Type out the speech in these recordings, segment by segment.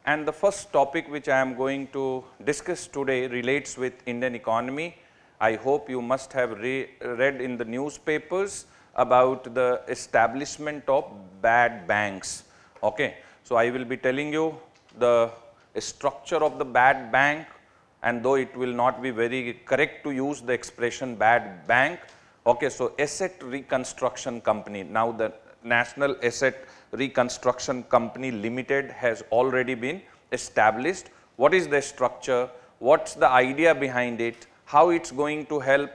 And the first topic which I am going to discuss today relates with Indian economy. I hope you must have read in the newspapers about the establishment of bad banks. Okay. So, I will be telling you the structure of the bad bank, and though it will not be very correct to use the expression bad bank. Okay. So, Asset Reconstruction Company, now the National Asset Reconstruction Company Limited has already been established. What is the structure? What's the idea behind it? How it's going to help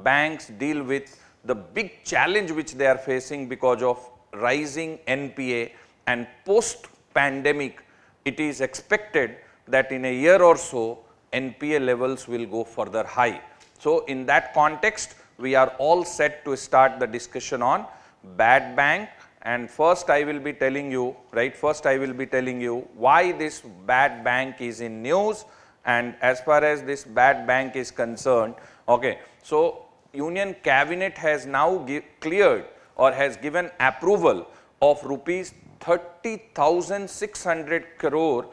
banks deal with the big challenge which they are facing because of rising NPA, and post pandemic it is expected that in a year or so NPA levels will go further high. So, in that context we are all set to start the discussion on bad bank, and first I will be telling you, why this bad bank is in news. And as far as this bad bank is concerned, okay, so Union Cabinet has now cleared or has given approval of rupees 30,600 crore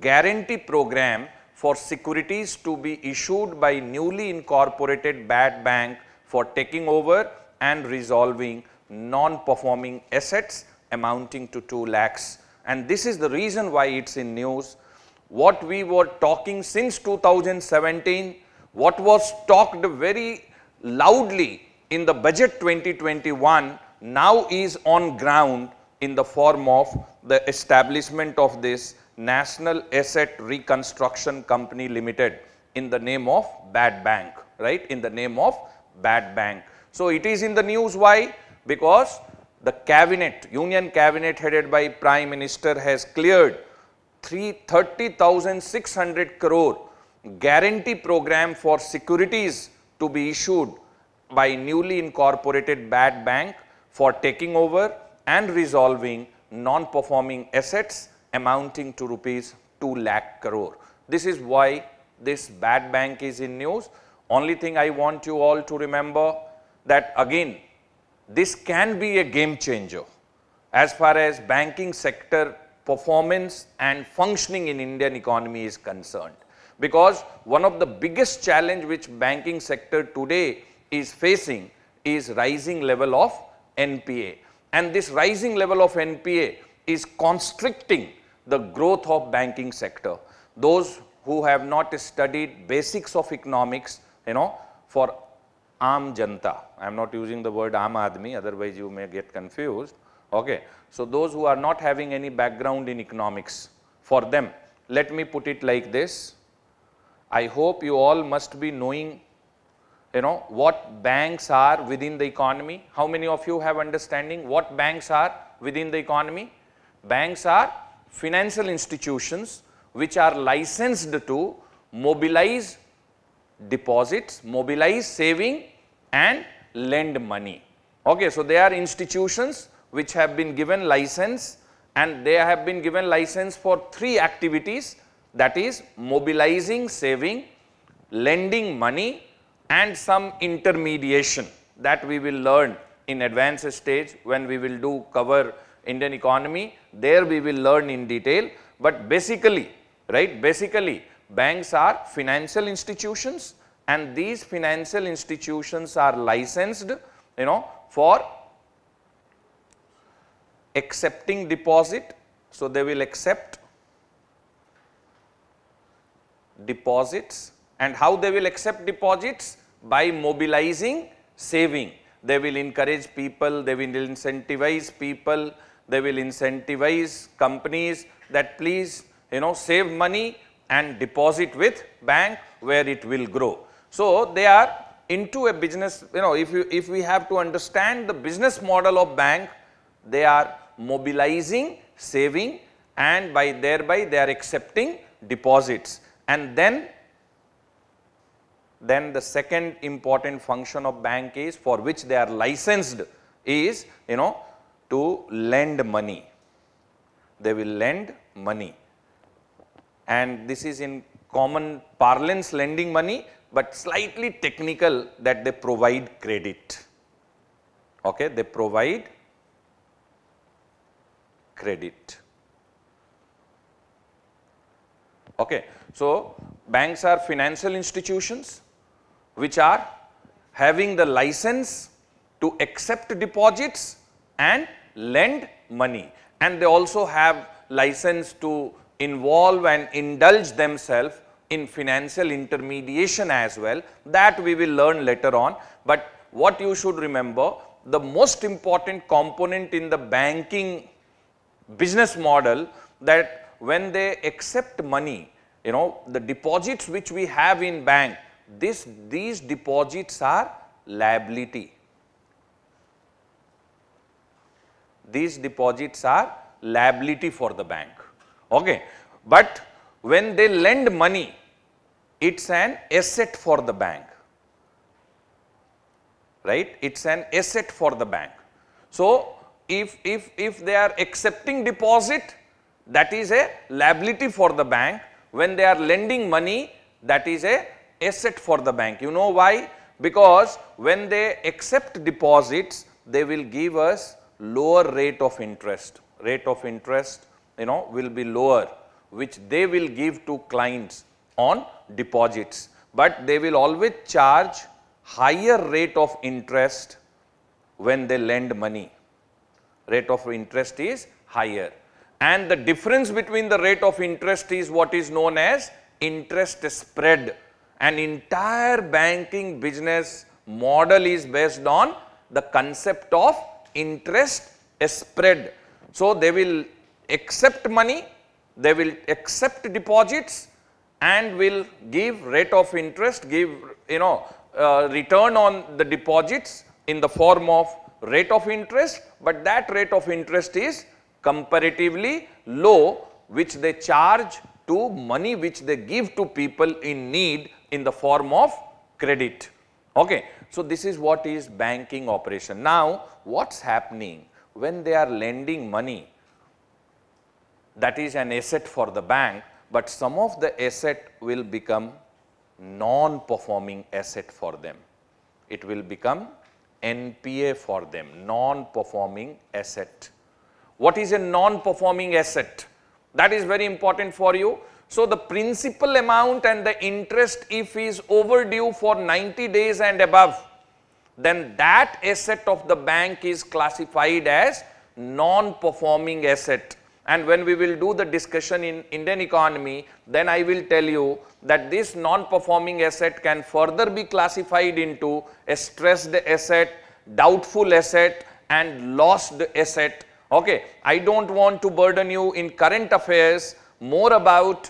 guarantee program for securities to be issued by newly incorporated bad bank for taking over and resolving non-performing assets amounting to 2 lakhs. And this is the reason why it's in news. What we were talking since 2017, what was talked very loudly in the budget 2021, now is on ground in the form of the establishment of this National Asset Reconstruction Company Limited in the name of bad bank, right, in the name of bad bank. So, it is in the news. Why? Because the cabinet, Union Cabinet headed by Prime Minister, has cleared 30,600 crore guarantee program for securities to be issued by newly incorporated bad bank for taking over and resolving non-performing assets amounting to rupees 2 lakh crore. This is why this bad bank is in news. Only thing I want you all to remember, that again this can be a game changer as far as banking sector performance and functioning in Indian economy is concerned, because one of the biggest challenge which banking sector today is facing is rising level of NPA, and this rising level of NPA is constricting the growth of banking sector. Those who have not studied basics of economics, for Aam Janta, I am not using the word Aam Aadmi, otherwise you may get confused. Okay. So, those who are not having any background in economics, for them, let me put it like this. I hope you all must be knowing, what banks are within the economy. How many of you have understanding what banks are within the economy? Banks are financial institutions which are licensed to mobilize deposits, mobilize saving and lend money. Okay. So, they are institutions which have been given license, and they have been given license for 3 activities, that is mobilizing saving, lending money and some intermediation, that we will learn in advanced stage when we will cover Indian economy. There we will learn in detail, but basically, right, banks are financial institutions, and these financial institutions are licensed, for accepting deposit. So, they will accept deposits, and how they will accept deposits? By mobilizing saving. They will encourage people, they will incentivize people, they will incentivize companies that please save money and deposit with bank where it will grow. So, they are into a business, if we have to understand the business model of bank, they are mobilizing saving, and thereby they are accepting deposits. And then the second important function of bank is, for which they are licensed, is to lend money. They will lend money, and this is in common parlance lending money, but slightly technical, that they provide credit. Okay, they provide credit. Okay. So, banks are financial institutions which are having the license to accept deposits and lend money, and they also have license to involve and indulge themselves in financial intermediation as well. That we will learn later on. But what you should remember, the most important component in the banking business model, that when they accept money, the deposits which we have in bank, these deposits are liability. These deposits are liability for the bank. Okay. But when they lend money, it's an asset for the bank, right? It's an asset for the bank. So, if they are accepting deposit, that is a liability for the bank. When they are lending money, that is a asset for the bank. You know why? Because when they accept deposits, they will give us lower rate of interest. Rate of interest, will be lower, which they will give to clients on deposits. But they will always charge higher rate of interest when they lend money. Rate of interest is higher. And the difference between the rate of interest is what is known as interest spread. An entire banking business model is based on the concept of interest spread. So, they will accept money, they will accept deposits and will give rate of interest, give return on the deposits in the form of rate of interest, but that rate of interest is comparatively low, which they charge to money which they give to people in need in the form of credit. Okay. So, this is what is banking operation. Now, what is happening when they are lending money? That is an asset for the bank, but some of the asset will become non-performing asset for them. It will become NPA for them, non-performing asset. What is a non-performing asset? That is very important for you. So, the principal amount and the interest, if is overdue for 90 days and above, then that asset of the bank is classified as non-performing asset. And when we will do the discussion in Indian economy, then I will tell you that this non-performing asset can further be classified into a stressed asset, doubtful asset and lost asset. Okay. I do not want to burden you in current affairs more about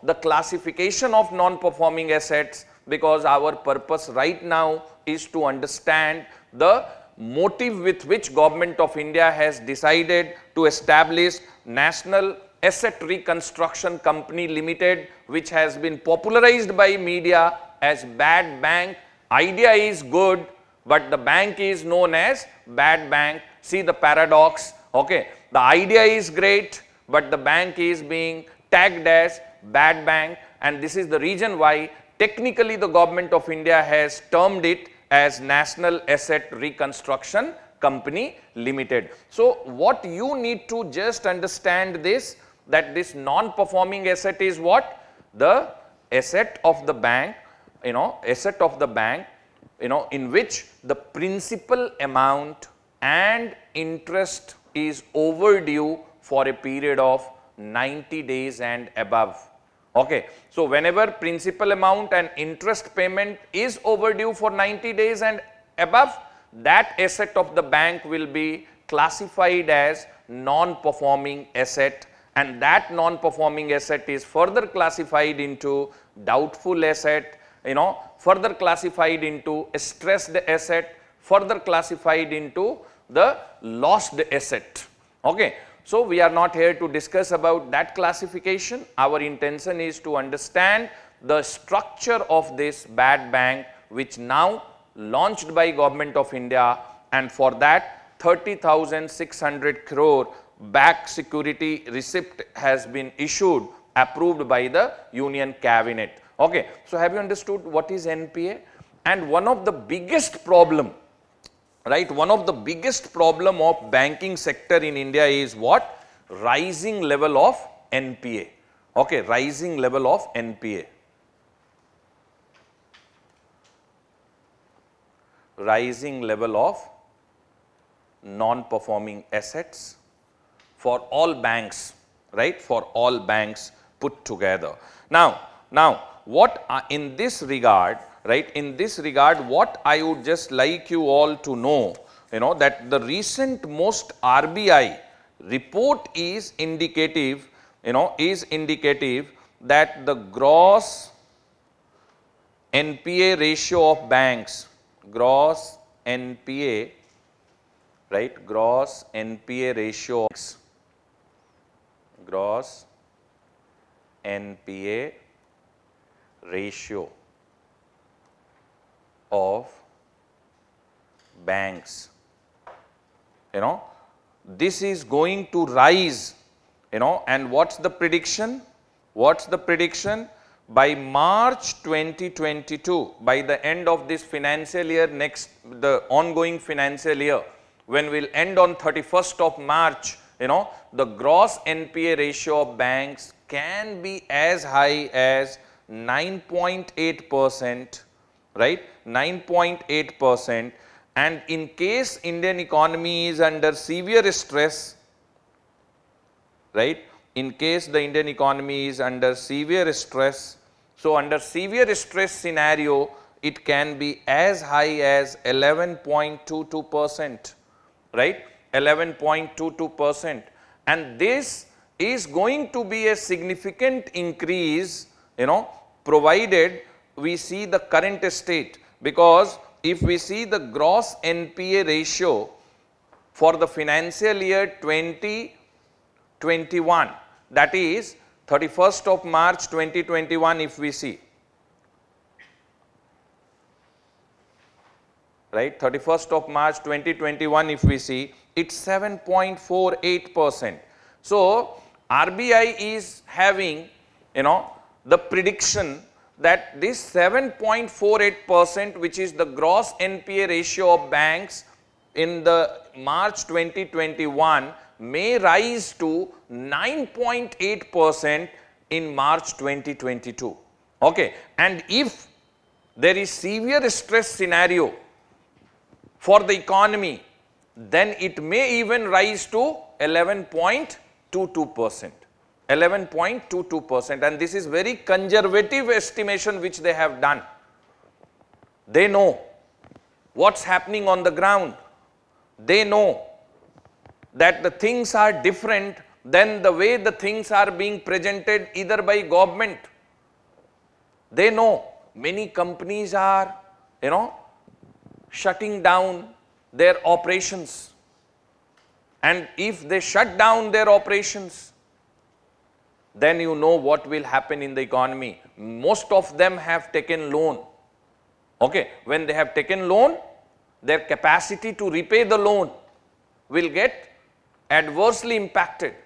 the classification of non-performing assets, because our purpose right now is to understand the motive with which Government of India has decided to establish National Asset Reconstruction Company Limited, which has been popularized by media as bad bank. Idea is good, but the bank is known as bad bank. See the paradox. Okay. The idea is great, but the bank is being tagged as bad bank, and this is the reason why technically the Government of India has termed it as National Asset Reconstruction Company Limited. So, what you need to just understand this, that this non-performing asset is what? The asset of the bank, asset of the bank, in which the principal amount and interest is overdue for a period of 90 days and above. Okay. So, whenever principal amount and interest payment is overdue for 90 days and above, that asset of the bank will be classified as non-performing asset, and that non-performing asset is further classified into doubtful asset, further classified into a stressed asset, further classified into the lost asset. Okay. So, we are not here to discuss about that classification. Our intention is to understand the structure of this bad bank, which now launched by Government of India, and for that 30,600 crore back security receipt has been issued, approved by the Union Cabinet. Okay. So, have you understood what is NPA? And one of the biggest problem, right, one of the biggest problem of banking sector in India is what? Rising level of NPA. Okay, rising level of NPA. Rising level of non-performing assets for all banks, right? For all banks put together. Now what in this regard, right? In this regard, what I would just like you all to know, that the recent most RBI report is indicative, that the gross NPA ratio of banks, gross NPA, right, gross NPA ratio, gross NPA ratio of banks, this is going to rise, and what's the prediction? What's the prediction? By March 2022, by the end of this financial year, the ongoing financial year, when we'll end on 31st of March, the gross NPA ratio of banks can be as high as 9.8%, right? 9.8%. And in case Indian economy is under severe stress, right? In case the Indian economy is under severe stress, so under severe stress scenario, it can be as high as 11.22%, right? 11.22%. And this is going to be a significant increase, provided we see the current state, because if we see the gross NPA ratio for the financial year 2021, that is 31st of March 2021, if we see, right, 31st of March 2021, if we see, it's 7.48%. So RBI is having, the prediction that this 7.48%, which is the gross NPA ratio of banks in the March 2021, may rise to 9.8% in March 2022. Okay, and if there is severe stress scenario for the economy, then it may even rise to 11.22%. 11.22%, and this is very conservative estimation which they have done. They know what's happening on the ground. They know that the things are different than the way the things are being presented either by government. They know many companies are, shutting down their operations, and if they shut down their operations, then you know what will happen in the economy. Most of them have taken loan. Okay, when they have taken loan, their capacity to repay the loan will get adversely impacted,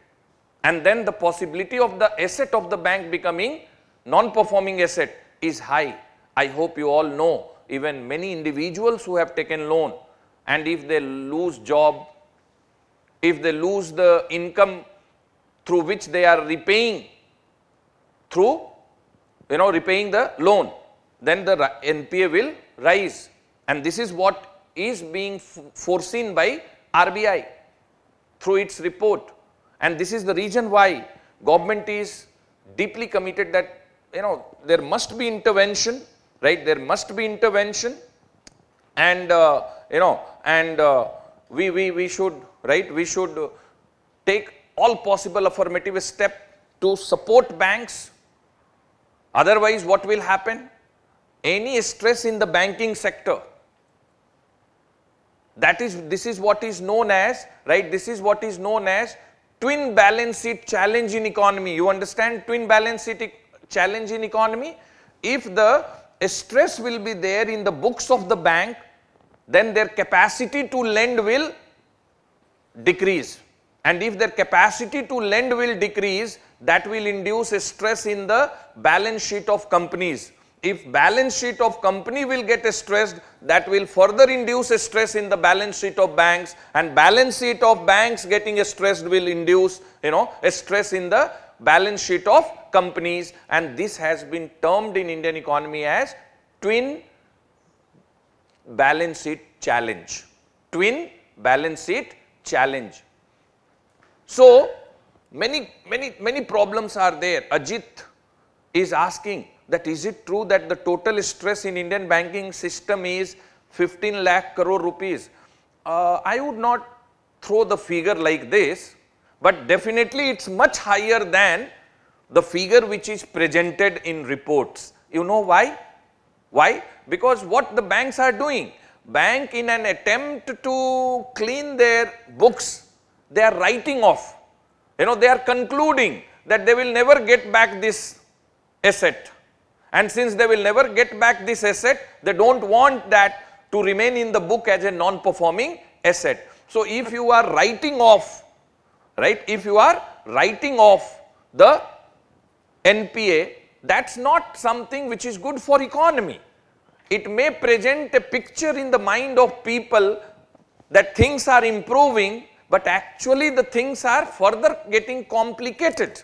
and then the possibility of the asset of the bank becoming non-performing asset is high. I hope you all know, even many individuals who have taken loan, and if they lose job, if they lose the income through which they are repaying, repaying the loan, then the NPA will rise, and this is what is being foreseen by RBI through its report. And this is the reason why government is deeply committed that, there must be intervention, right? There must be intervention, and, we should, right? We should take all possible affirmative step to support banks. Otherwise, what will happen? Any stress in the banking sector, this is what is known as, right? This is what is known as twin balance sheet challenge in economy. You understand twin balance sheet challenge in economy? If the stress will be there in the books of the bank, then their capacity to lend will decrease. And if their capacity to lend will decrease, that will induce a stress in the balance sheet of companies. If balance sheet of company will get stressed, that will further induce a stress in the balance sheet of banks, and balance sheet of banks getting stressed will induce, a stress in the balance sheet of companies, and this has been termed in Indian economy as twin balance sheet challenge. Twin balance sheet challenge. So many problems are there. Ajit is asking that is it true that the total stress in Indian banking system is 15 lakh crore rupees? I would not throw the figure like this, but definitely it's much higher than the figure which is presented in reports. You know why? Why? Because what the banks are doing, bank in an attempt to clean their books, they are writing off. You know, they are concluding that they will never get back this asset. And since they will never get back this asset, they don't want that to remain in the book as a non-performing asset. So if you are writing off, right, if you are writing off the NPA, that's not something which is good for economy. It may present a picture in the mind of people that things are improving, but actually the things are further getting complicated.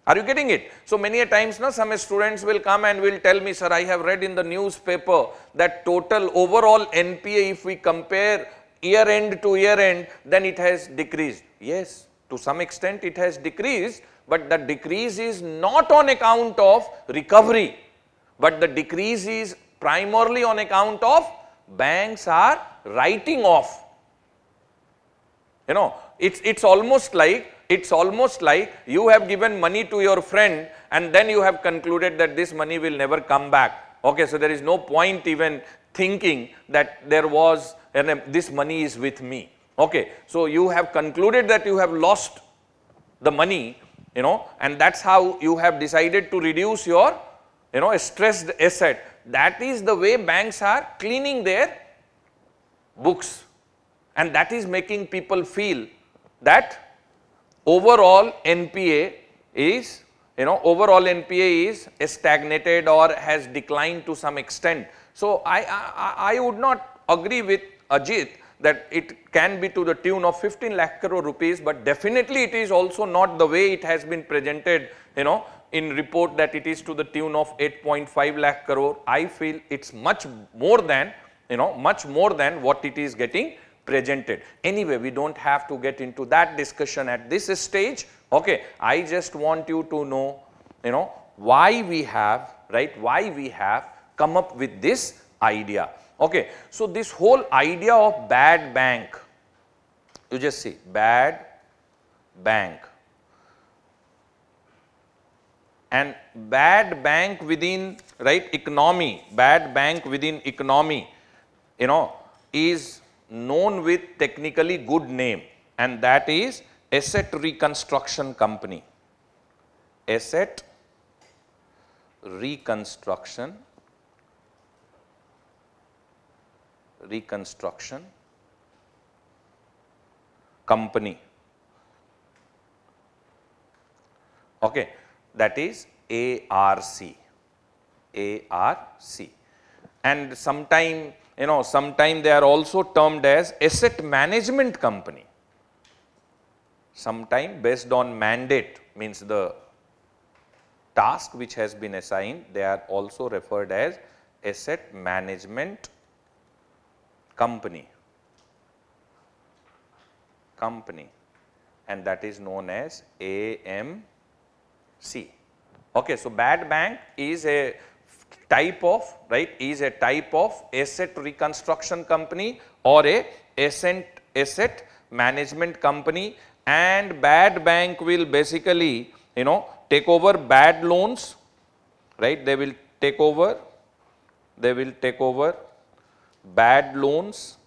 Are you getting it? So many a times now some students will come and will tell me, sir, I have read in the newspaper that total overall NPA, if we compare year end to year end, then it has decreased. Yes, to some extent it has decreased, but the decrease is not on account of recovery, but the decrease is primarily on account of banks are writing off. You know, it's almost like you have given money to your friend and then you have concluded that this money will never come back. Okay, so there is no point even thinking that there was this money is with me. Okay, so you have concluded that you have lost the money, you know, and that's how you have decided to reduce your, you know, stressed asset. That is the way banks are cleaning their books, and that is making people feel that overall NPA is, you know, overall NPA is stagnated or has declined to some extent. So I would not agree with Ajit that it can be to the tune of 15 lakh crore rupees, but definitely it is also not the way it has been presented, you know, in report that it is to the tune of 8.5 lakh crore. I feel it's much more than, you know, much more than what it is getting presented. Anyway, we don't have to get into that discussion at this stage. Okay, I just want you to know, you know, why we have, right, why we have come up with this idea. Okay, so this whole idea of bad bank, you just see bad bank, and bad bank within, right, economy, bad bank within economy, you know, is known with technically good name, and that is asset reconstruction company. Asset reconstruction company. Okay, that is ARC. And sometime, you know, sometime they are also termed as asset management company. Sometime based on mandate, means the task which has been assigned, they are also referred as asset management company, and that is known as AMC. Okay, so bad bank is a type of, right, is a type of asset reconstruction company or a asset management company, and bad bank will basically, you know, take over bad loans, right, they will take over bad loans,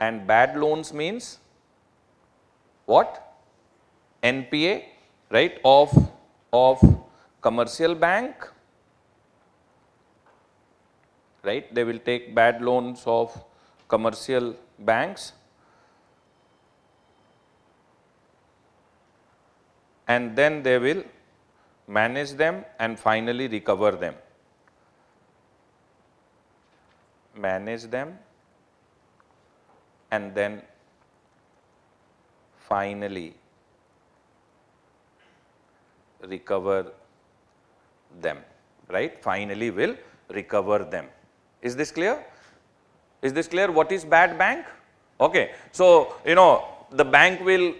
and bad loans means what? NPA, right, of commercial bank, right, they will take bad loans of commercial banks, and then they will manage them and finally recover them. Manage them and then finally recover them, right? Finally will recover them. Is this clear? Is this clear? What is bad bank? Okay. So, the bank will,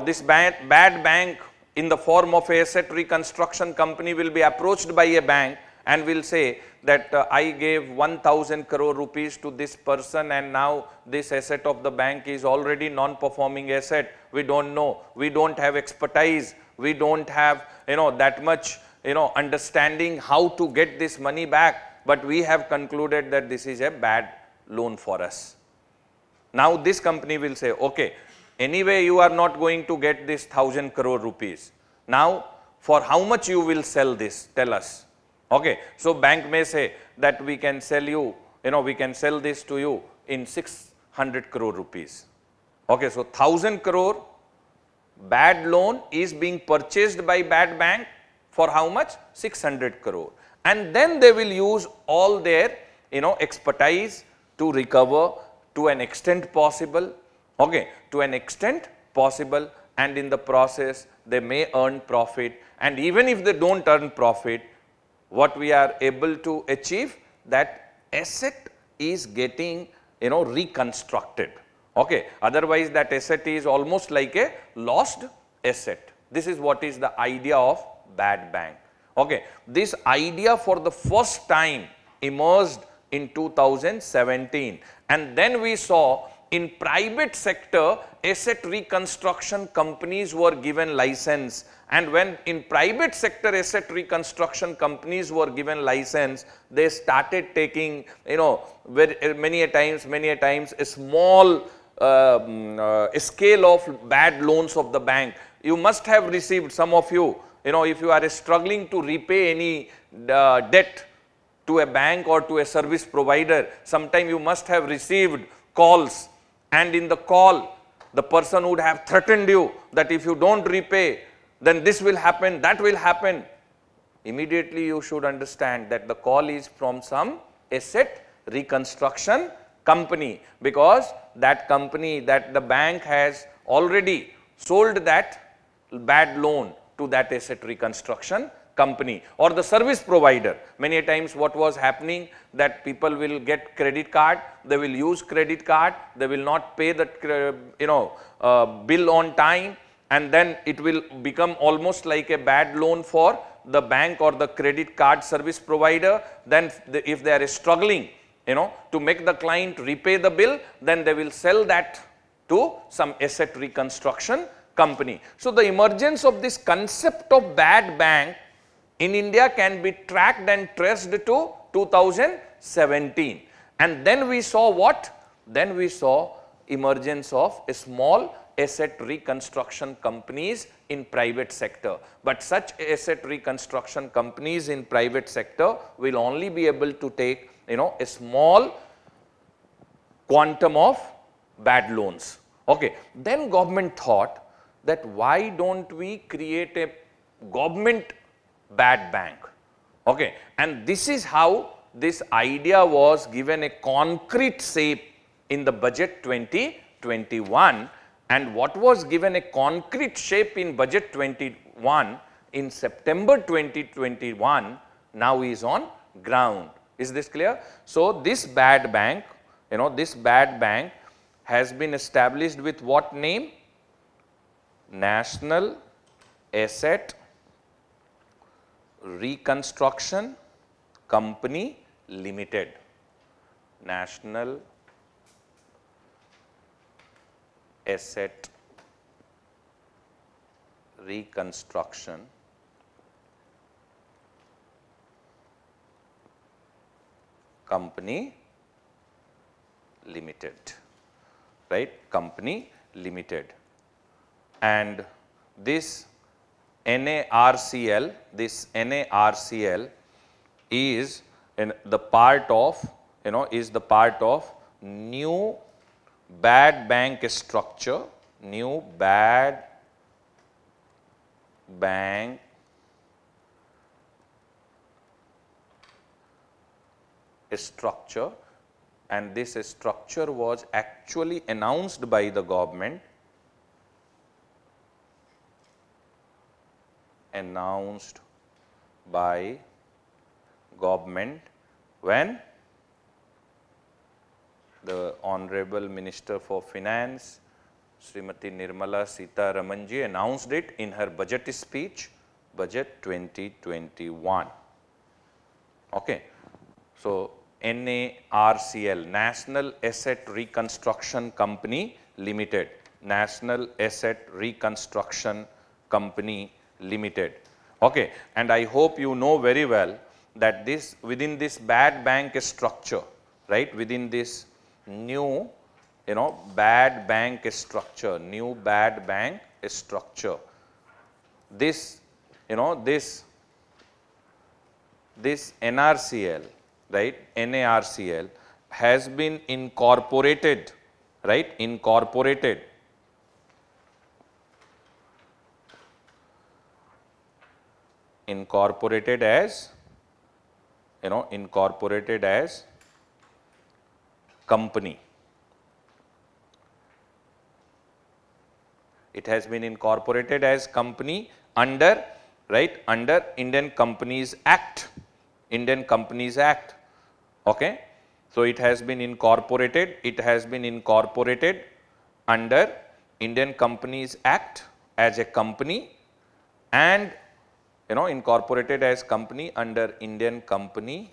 this bad bank in the form of a asset reconstruction company will be approached by a bank and will say that I gave 1,000 crore rupees to this person and now this asset of the bank is already non-performing asset. We don't know. We don't have expertise. We don't have, that much, understanding how to get this money back. But we have concluded that this is a bad loan for us. Now this company will say, okay, anyway you are not going to get this 1,000 crore rupees. Now for how much you will sell this? Tell us. Okay, so bank may say that we can sell you, we can sell this to you in 600 crore rupees. Okay, so 1,000 crore bad loan is being purchased by bad bank for how much? 600 crore. And then they will use all their, expertise to recover to an extent possible, okay, to an extent possible, and in the process they may earn profit. And even if they don't earn profit, what we are able to achieve, that asset is getting, reconstructed. Okay. Otherwise that asset is almost like a lost asset. This is what is the idea of bad bank. Okay. This idea for the first time emerged in 2017, and then we saw in private sector asset reconstruction companies were given license, and when in private sector asset reconstruction companies were given license, they started taking, many a times a small scale of bad loans of the bank. You must have received, some of you, if you are struggling to repay any debt to a bank or to a service provider, sometime you must have received calls, and in the call the person would have threatened you that if you don't repay, then this will happen, that will happen. Immediately you should understand that the call is from some asset reconstruction company, because that company, that the bank has already sold that bad loan to that asset reconstruction company or the service provider. Many a times what was happening, that people will get credit card, they will use credit card, they will not pay that bill on time, and then it will become almost like a bad loan for the bank or the credit card service provider. Then if they are struggling, to make the client repay the bill, then they will sell that to some asset reconstruction company. So the emergence of this concept of bad bank in India can be tracked and traced to 2017. And then we saw what? Then we saw emergence of a small asset reconstruction companies in private sector. But such asset reconstruction companies in private sector will only be able to take, a small quantum of bad loans. Okay. Then government thought that why don't we create a government bad bank? Okay. And this is how this idea was given a concrete shape in the budget 2021. And what was given a concrete shape in budget 21 in September 2021 now is on ground. Is this clear? So this bad bank, this bad bank has been established with what name? National Asset Reconstruction Company Limited. National Asset Reconstruction Company Limited, right? Company Limited. And this NARCL, is the part of, is the part of new bad bank structure, new bad bank structure, and this structure was actually announced by the government announced by government when the Honorable Minister for Finance, Srimati Nirmala Sitharaman ji, announced it in her budget speech, Budget 2021. Okay. So, NARCL, National Asset Reconstruction Company Limited, National Asset Reconstruction Company Limited. Okay. And I hope you know very well that this, within this bad bank structure, right, within this new, bad bank structure, new bad bank structure, this, this NRCL, right, NARCL has been incorporated, right, incorporated as, incorporated as company. It has been incorporated as company under, right, under Indian Companies Act, Indian Companies Act. Okay. So, it has been incorporated, under Indian Companies Act as a company, and incorporated as company under Indian Company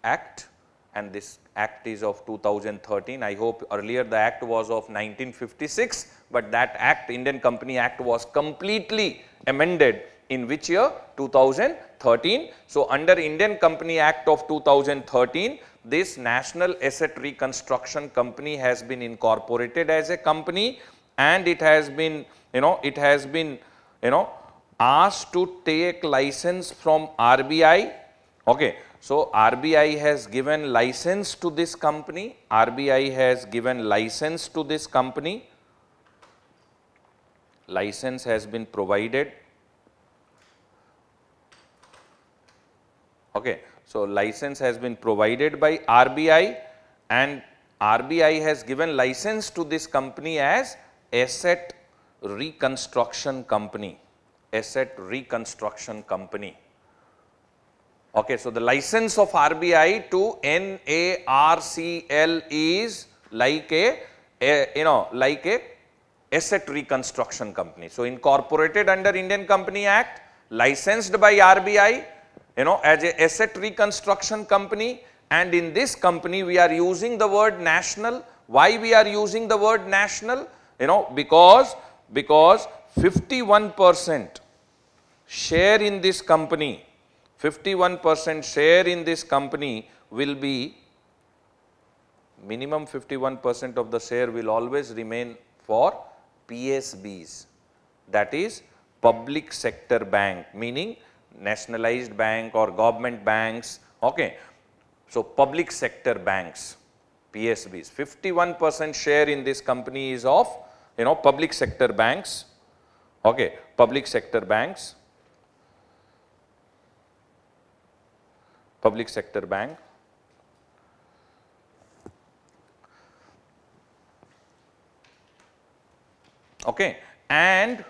Act, and this act is of 2013. I hope earlier the act was of 1956, but that act, Indian Company Act, was completely amended in which year? 2013. So, under Indian Company Act of 2013, this National Asset Reconstruction Company has been incorporated as a company, and it has been, asked to take license from RBI. Okay. So, RBI has given license to this company, RBI has given license to this company, license has been provided. Okay. So, license has been provided by RBI, and RBI has given license to this company as Asset Reconstruction Company, Asset Reconstruction Company. Okay. So, the license of RBI to NARCL is like a like a asset reconstruction company. So, incorporated under Indian Company Act, licensed by RBI, as a asset reconstruction company, and in this company we are using the word national. Why we are using the word national? Because 51% share in this company, 51% share in this company will be, minimum 51% of the share will always remain for PSBs, that is public sector bank, meaning nationalized bank or government banks. Okay. So, public sector banks, PSBs, 51% share in this company is of, public sector banks. Okay. Public sector banks, public sector bank. Okay. And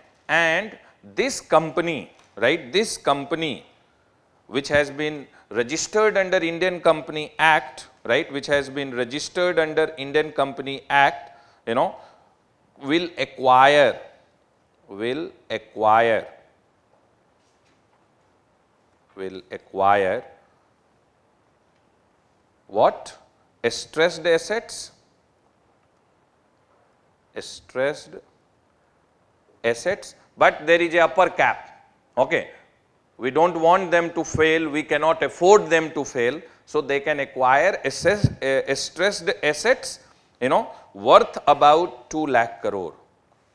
this company, right, this company which has been registered under Indian Company Act, right, which has been registered under Indian Company Act, will acquire what? Stressed assets, but there is a upper cap. Okay. We do not want them to fail, we cannot afford them to fail. So, they can acquire stressed assets, worth about 2 lakh crore,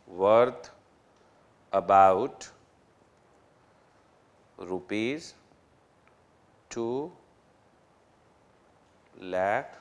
worth about rupees 2 lakh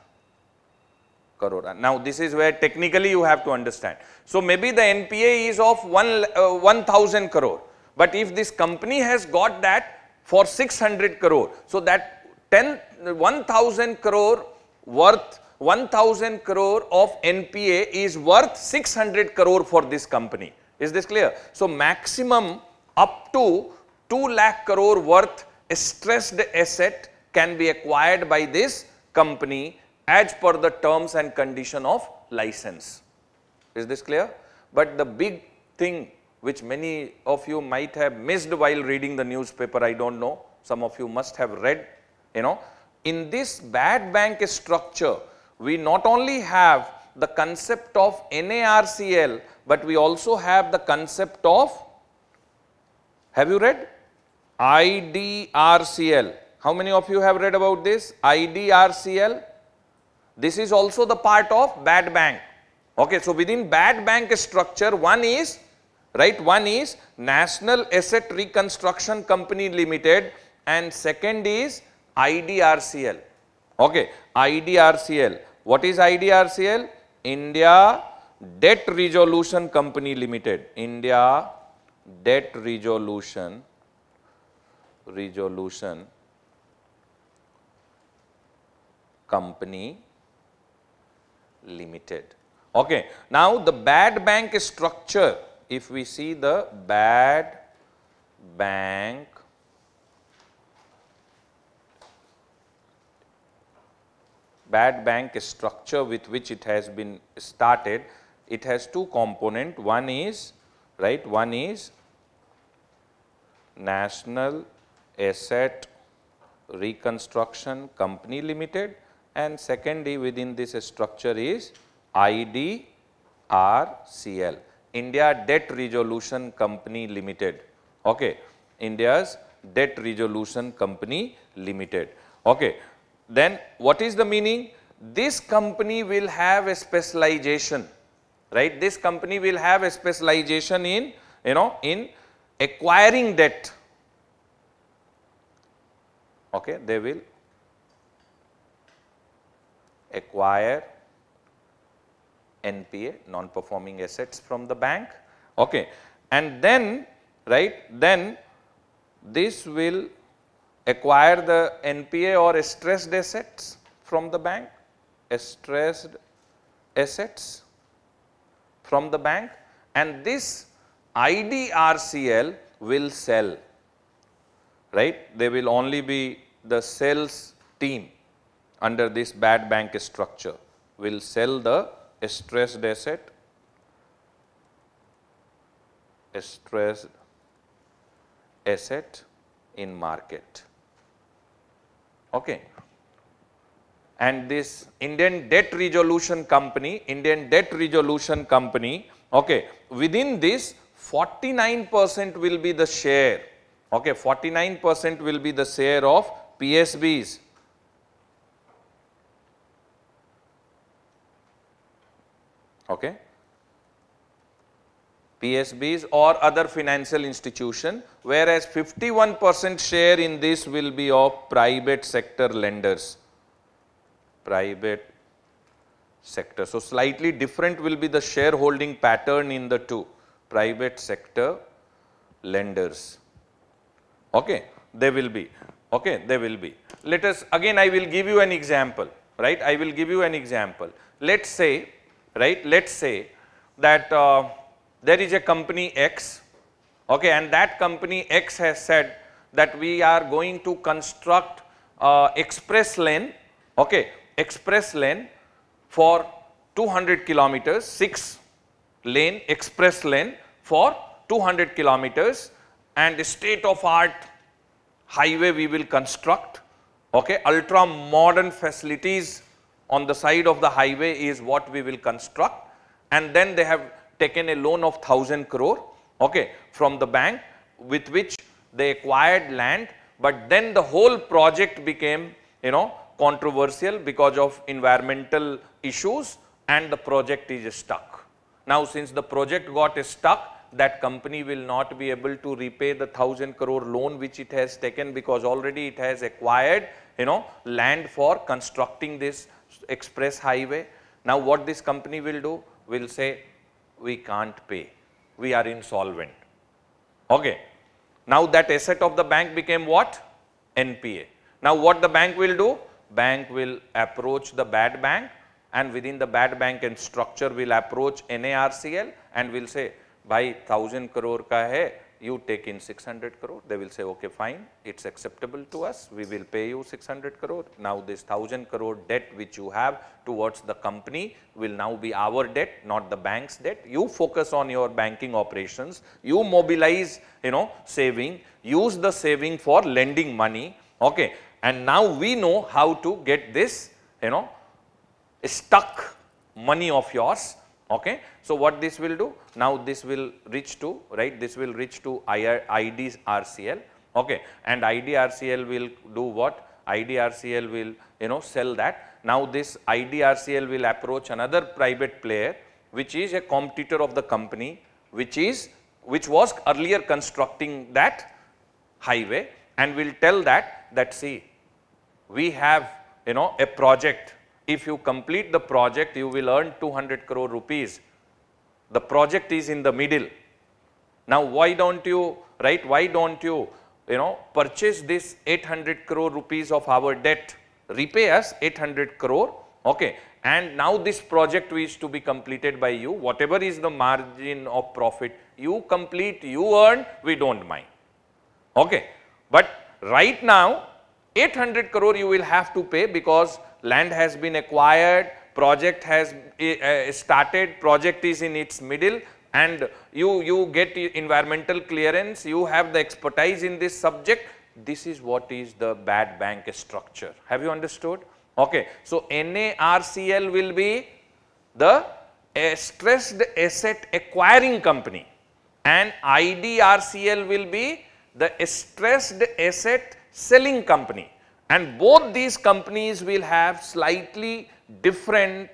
crore. Now, this is where technically you have to understand. So, maybe the NPA is of 1,000 crore, but if this company has got that for 600 crore, so that 1,000 crore worth, 1,000 crore of NPA is worth 600 crore for this company. Is this clear? So, maximum up to 2 lakh crore worth stressed asset can be acquired by this company as per the terms and condition of license. Is this clear? But the big thing which many of you might have missed while reading the newspaper, I don't know, some of you must have read, in this bad bank structure, we not only have the concept of NARCL, but we also have the concept of, have you read? IDRCL. How many of you have read about this? IDRCL. This is also the part of bad bank. Okay, so within bad bank structure, one is National Asset Reconstruction Company Limited, and second is IDRCL. Okay, IDRCL. What is IDRCL? India Debt Resolution Company Limited. India Debt Resolution Company Limited. Okay. Now the bad bank structure, if we see the bad bank structure with which it has been started, it has two components. One is, National Asset Reconstruction Company Limited, and secondly within this structure is IDRCL, India Debt Resolution Company Limited. Okay, India's Debt Resolution Company Limited. Okay, then what is the meaning? This company will have a specialization, right? This company will have a specialization in, in acquiring debt. Okay, they will acquire NPA, non-performing assets, from the bank. Okay, and then, then this will acquire the NPA or stressed assets from the bank, stressed assets from the bank, and this IDRCL will sell, right? They will only be the sales team under this bad bank structure, will sell the stressed asset, in market. Okay. And this Indian Debt Resolution Company, okay, within this 49% will be the share, okay, 49% will be the share of PSBs. Okay, PSBs or other financial institution, whereas 51% share in this will be of private sector lenders, private sector. So slightly different will be the shareholding pattern in the two, private sector lenders. Okay, they will be. Okay, they will be. Let us, again I will give you an example, right? I will give you an example. Let's say, let's say that there is a company X, okay, and that company X has said that we are going to construct express lane, okay, express lane for 200 kilometers, 6 lane express lane for 200 kilometers, and state of art highway we will construct, okay, ultra modern facilities on the side of the highway is what we will construct, and then they have taken a loan of 1000 crore, okay, from the bank, with which they acquired land, but then the whole project became, controversial because of environmental issues, and the project is stuck. Now since the project got stuck, that company will not be able to repay the 1000 crore loan which it has taken, because already it has acquired, land for constructing this express highway. Now what this company will do? Will say, we can't pay, we are insolvent. Okay. Now that asset of the bank became what? NPA. Now what the bank will do? Bank will approach the bad bank, and within the bad bank and structure will approach NARCL and will say, भाई 1000 crore का है, you take in 600 crore. They will say, okay, fine, it's acceptable to us, we will pay you 600 crore. Now this 1000 crore debt which you have towards the company will now be our debt, not the bank's debt. You focus on your banking operations, you mobilize, saving, use the saving for lending money, okay. And now we know how to get this, stuck money of yours, okay. So what this will do? Now this will reach to, right, this will reach to IDRCL, okay, and IDRCL will do what? IDRCL will, sell that. Now this IDRCL will approach another private player, which is a competitor of the company, which was earlier constructing that highway, and will tell that see, we have, a project. If you complete the project, you will earn 200 crore rupees. The project is in the middle. Now, why don't you, right, why don't you, purchase this 800 crore rupees of our debt, repay us 800 crore, okay, and now this project is to be completed by you, whatever is the margin of profit, you complete, you earn, we don't mind, okay. But right now, 800 crore you will have to pay because land has been acquired, project has started, project is in its middle, and you get environmental clearance, you have the expertise in this subject. This is what is the bad bank structure. Have you understood? Okay. So NARCL will be the stressed asset acquiring company, and IDRCL will be the stressed asset selling company, and both these companies will have slightly different,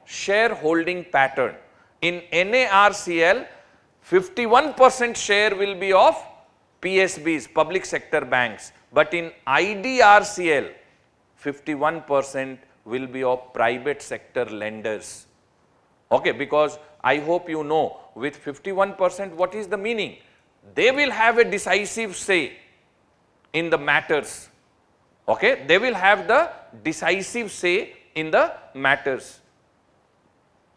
shareholding pattern. In NARCL, 51% share will be of PSBs, public sector banks, but in IDRCL, 51% will be of private sector lenders, okay, because I hope you know, with 51%, what is the meaning? They will have a decisive say in the matters, okay, they will have the decisive say in the matters.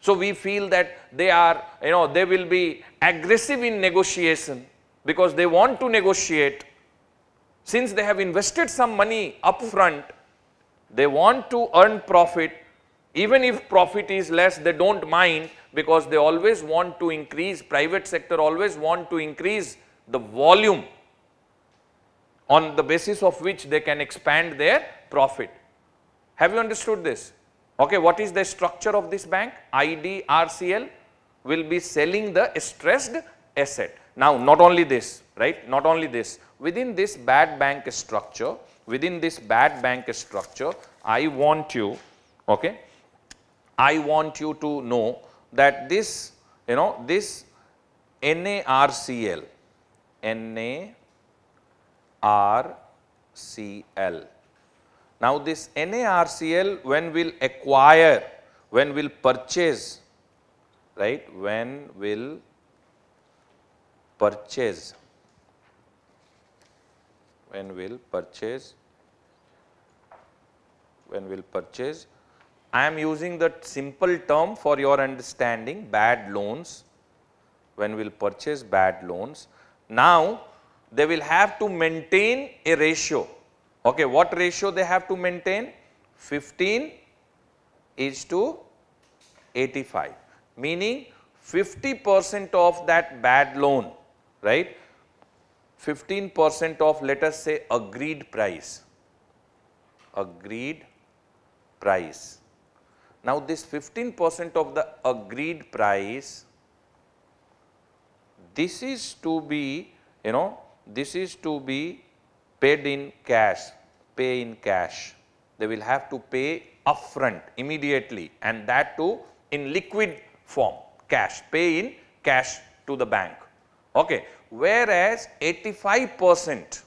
So we feel that they are, they will be aggressive in negotiation because they want to negotiate. Since they have invested some money upfront, they want to earn profit. Even if profit is less, they don't mind because they always want to increase, private sector always want to increase the volume on the basis of which they can expand their profit. Have you understood this? Okay, what is the structure of this bank? IDRCL will be selling the stressed asset. Now, not only this, right? Not only this, within this bad bank structure, I want you, okay, I want you to know that this, this NARCL, now this NARCL, when will acquire, when will purchase, right, when will purchase, I am using the simple term for your understanding, bad loans, when will purchase bad loans. Now, they will have to maintain a ratio. Okay, what ratio they have to maintain? 15:85, meaning 50% of that bad loan, right? 15% of, let us say, agreed price. Now, this 15% of the agreed price, this is to be, this is to be paid in cash, pay in cash. They will have to pay upfront immediately, and that too in liquid form, cash, pay in cash to the bank. Okay. Whereas 85%,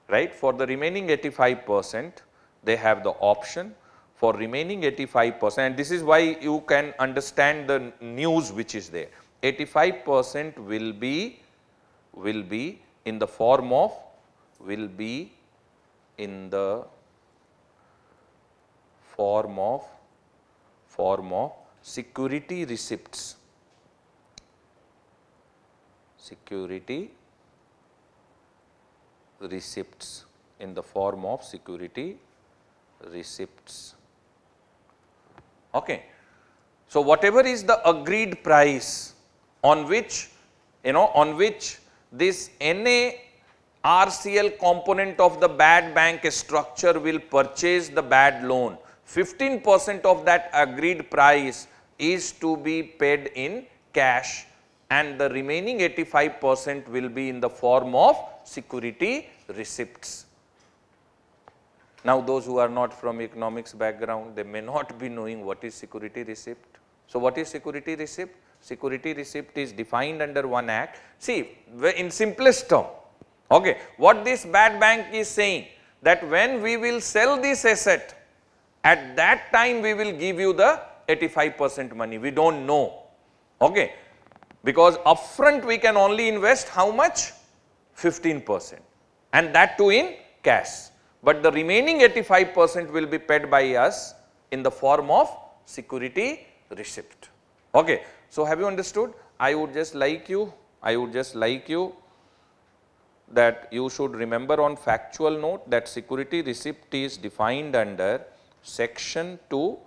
right, for the remaining 85%, they have the option for remaining 85%, and this is why you can understand the news which is there. 85% will be in the form of, form of security receipts. security receipts, in the form of security receipts. Okay. So, whatever is the agreed price on which, on which this NARCL component of the bad bank structure will purchase the bad loan, 15% of that agreed price is to be paid in cash, and the remaining 85% will be in the form of security receipts. Now, those who are not from economics background, they may not be knowing what is security receipt. So, what is security receipt? Security receipt is defined under one act. See, in simplest term, okay, what this bad bank is saying, that when we will sell this asset, at that time we will give you the 85% money. We do not know, okay, because upfront we can only invest how much? 15%, and that too in cash. But the remaining 85% will be paid by us in the form of security receipt. Okay. So, have you understood? I would just like you that you should remember on factual note that security receipt is defined under section 2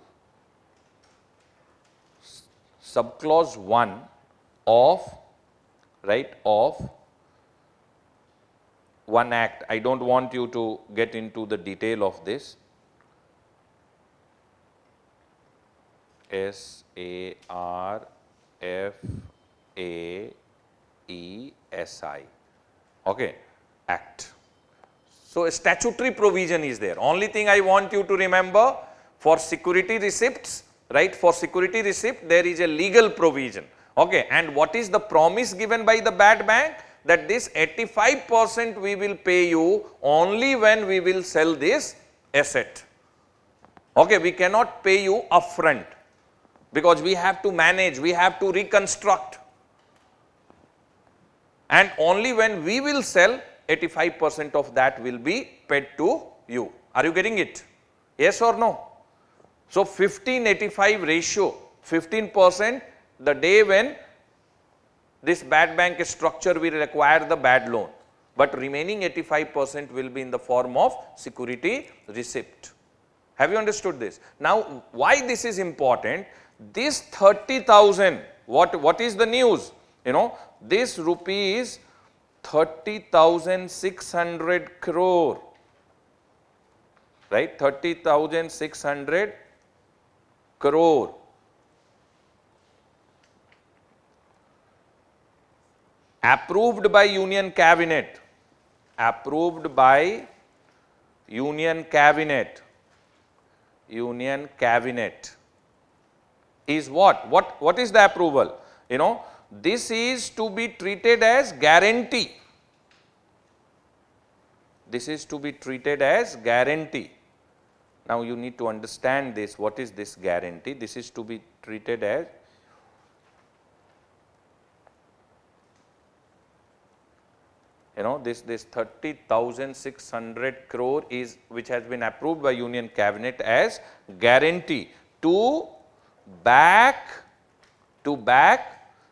subclause 1 of, right, of one act. I do not want you to get into the detail of this. SARFAESI, okay, act. So, a statutory provision is there. Only thing I want you to remember, for security receipts, right, for security receipt there is a legal provision, okay, and what is the promise given by the bad bank? That this 85% we will pay you only when we will sell this asset. Okay, we cannot pay you upfront because we have to manage, we have to reconstruct, and only when we will sell, 85% of that will be paid to you. Are you getting it? Yes or no? So, 15-85 ratio, 15% the day when this bad bank structure will require the bad loan, but remaining 85% will be in the form of security receipt. Have you understood this? Now, why this is important? This 30,000, what is the news? This rupees 30,600 crore, right, 30,600 crore approved by Union Cabinet, Union Cabinet is what? What is the approval? This is to be treated as guarantee. This is to be treated as guarantee. Now, you need to understand this. What is this guarantee? This is to be treated as this 30,600 crore is which has been approved by Union Cabinet as guarantee to back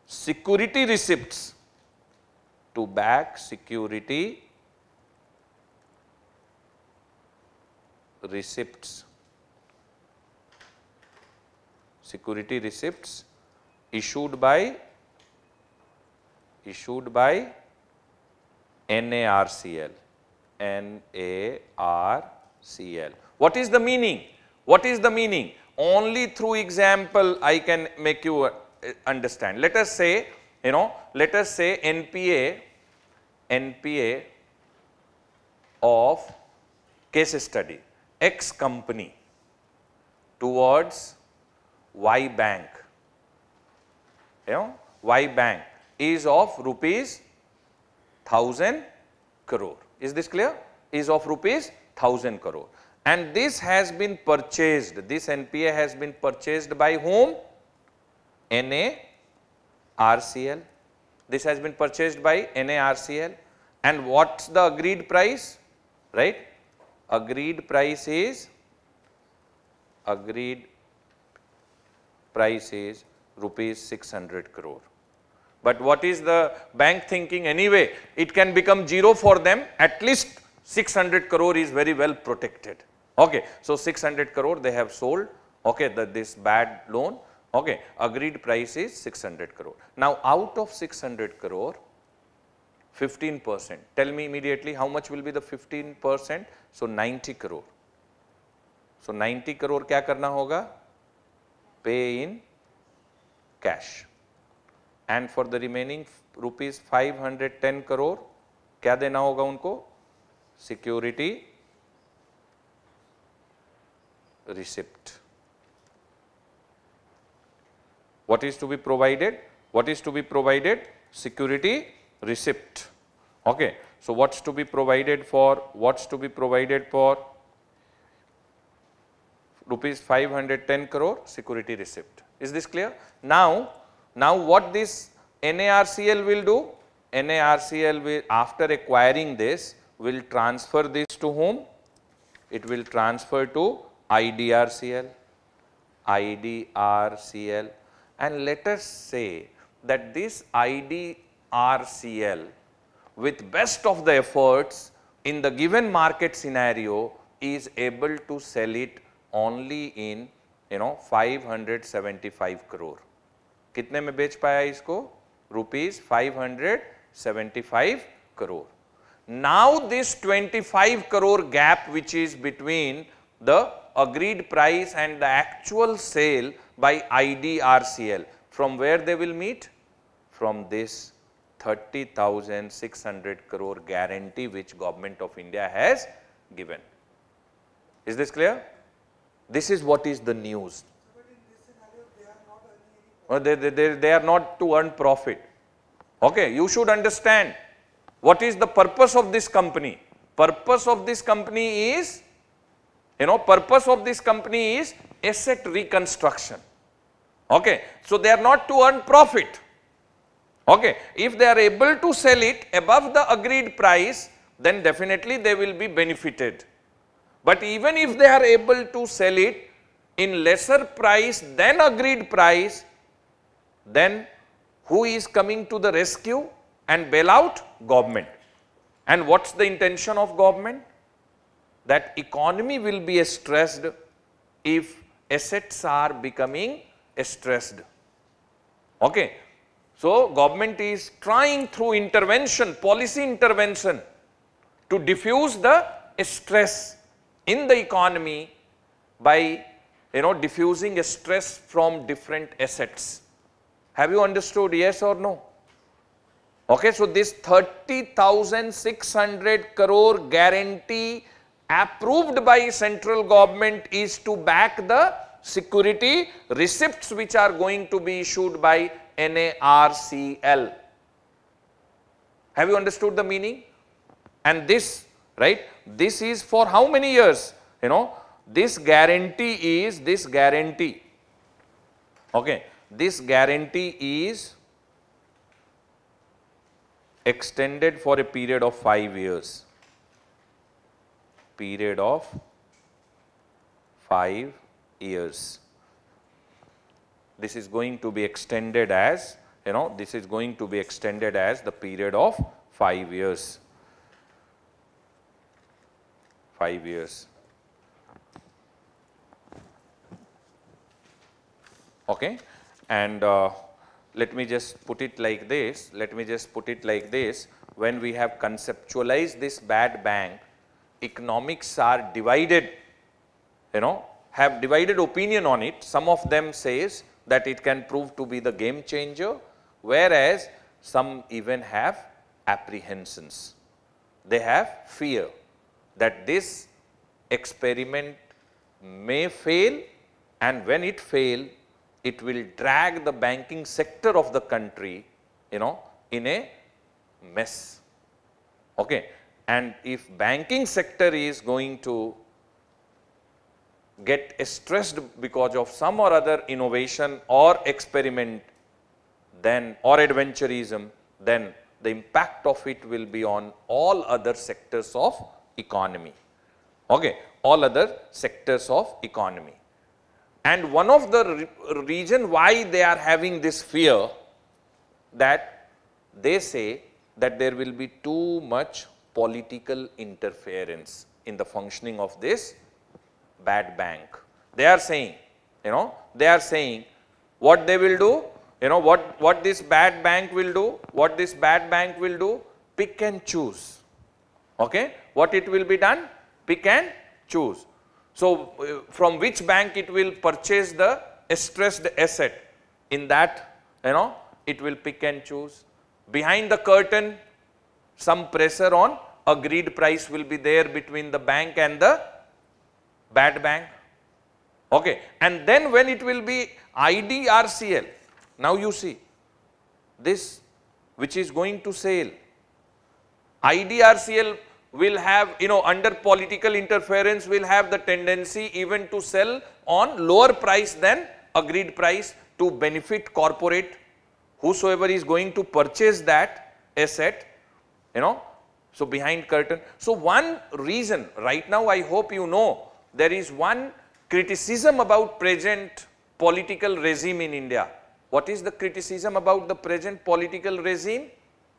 security receipts, security receipts issued by NARCL. What is the meaning? What is the meaning? Only through example I can make you understand. Let us say, NPA of case study, X company towards Y bank. Y bank is of rupees 1,000 crore. Is this clear? Is of rupees 1,000 crore. And this has been purchased, this NPA has been purchased by whom? NARCL. This has been purchased by NARCL. And what's the agreed price? Right? Agreed price is rupees 600 crore. But what is the bank thinking anyway? It can become zero for them, at least 600 crore is very well protected. Okay, so 600 crore they have sold, okay, this bad loan, okay, agreed price is 600 crore. Now out of 600 crore, 15%, tell me immediately how much will be the 15%? So 90 crore. So 90 crore क्या करना होगा? Pay in cash. And for the remaining rupees 510 crore, क्या देना होगा उनको? Security receipt. What is to be provided? What is to be provided? Security receipt. Okay. So what's to be provided for? What's to be provided for? Rupees 510 crore security receipt. Is this clear? Now what this NARCL will do? NARCL will, after acquiring this, will transfer this to whom? It will transfer to IDRCL. IDRCL. And let us say that this IDRCL, with best of the efforts in the given market scenario, is able to sell it only in 575 crore. कितने में बेच पाया इसको? Rupees 575 crore. Now this 25 crore gap which is between the agreed price and the actual sale by IDRCL, from where they will meet? From this 30,600 crore guarantee which Government of India has given. Is this clear? This is what is the news. They are not to earn profit. Okay, you should understand what is the purpose of this company. Purpose of this company is, purpose of this company is asset reconstruction. Okay, so they are not to earn profit. Okay, if they are able to sell it above the agreed price, then definitely they will be benefited. But even if they are able to sell it in lesser price than agreed price, then who is coming to the rescue and bail out? Government. And what's the intention of government? That economy will be stressed if assets are becoming stressed. Okay. So government is trying through intervention, policy intervention, to diffuse the stress in the economy by diffusing stress from different assets. Have you understood, yes or no? Okay, so this 30,600 crore guarantee approved by central government is to back the security receipts which are going to be issued by NARCL. Have you understood the meaning? And this, right, this is for how many years? This guarantee is, okay, this guarantee is extended for a period of 5 years. Period of 5 years. This is going to be extended as, this is going to be extended as the period of 5 years. 5 years. Okay. And let me just put it like this. When we have conceptualized this bad bank, economics are divided, have divided opinion on it. Some of them says that it can prove to be the game changer, whereas some even have apprehensions. They have fear that this experiment may fail, and when it fails, it will drag the banking sector of the country, in a mess. Okay. And if banking sector is going to get stressed because of some or other innovation or experiment, then, or adventurism, then the impact of it will be on all other sectors of economy. Okay. All other sectors of economy. And one of the reason why they are having this fear that they say that there will be too much political interference in the functioning of this bad bank. They are saying, they are saying what they will do, what this bad bank will do, pick and choose. Okay? What it will be done? Pick and choose. So, from which bank it will purchase the stressed asset, in that, it will pick and choose. Behind the curtain, some pressure on agreed price will be there between the bank and the bad bank. Okay. And then when it will be IDRCL, now you see this which is going to sell, IDRCL will have, under political interference, will have the tendency even to sell on lower price than agreed price to benefit corporate, whosoever is going to purchase that asset, so behind curtain. So one reason, right now I hope you know, there is one criticism about present political regime in India. What is the criticism about the present political regime?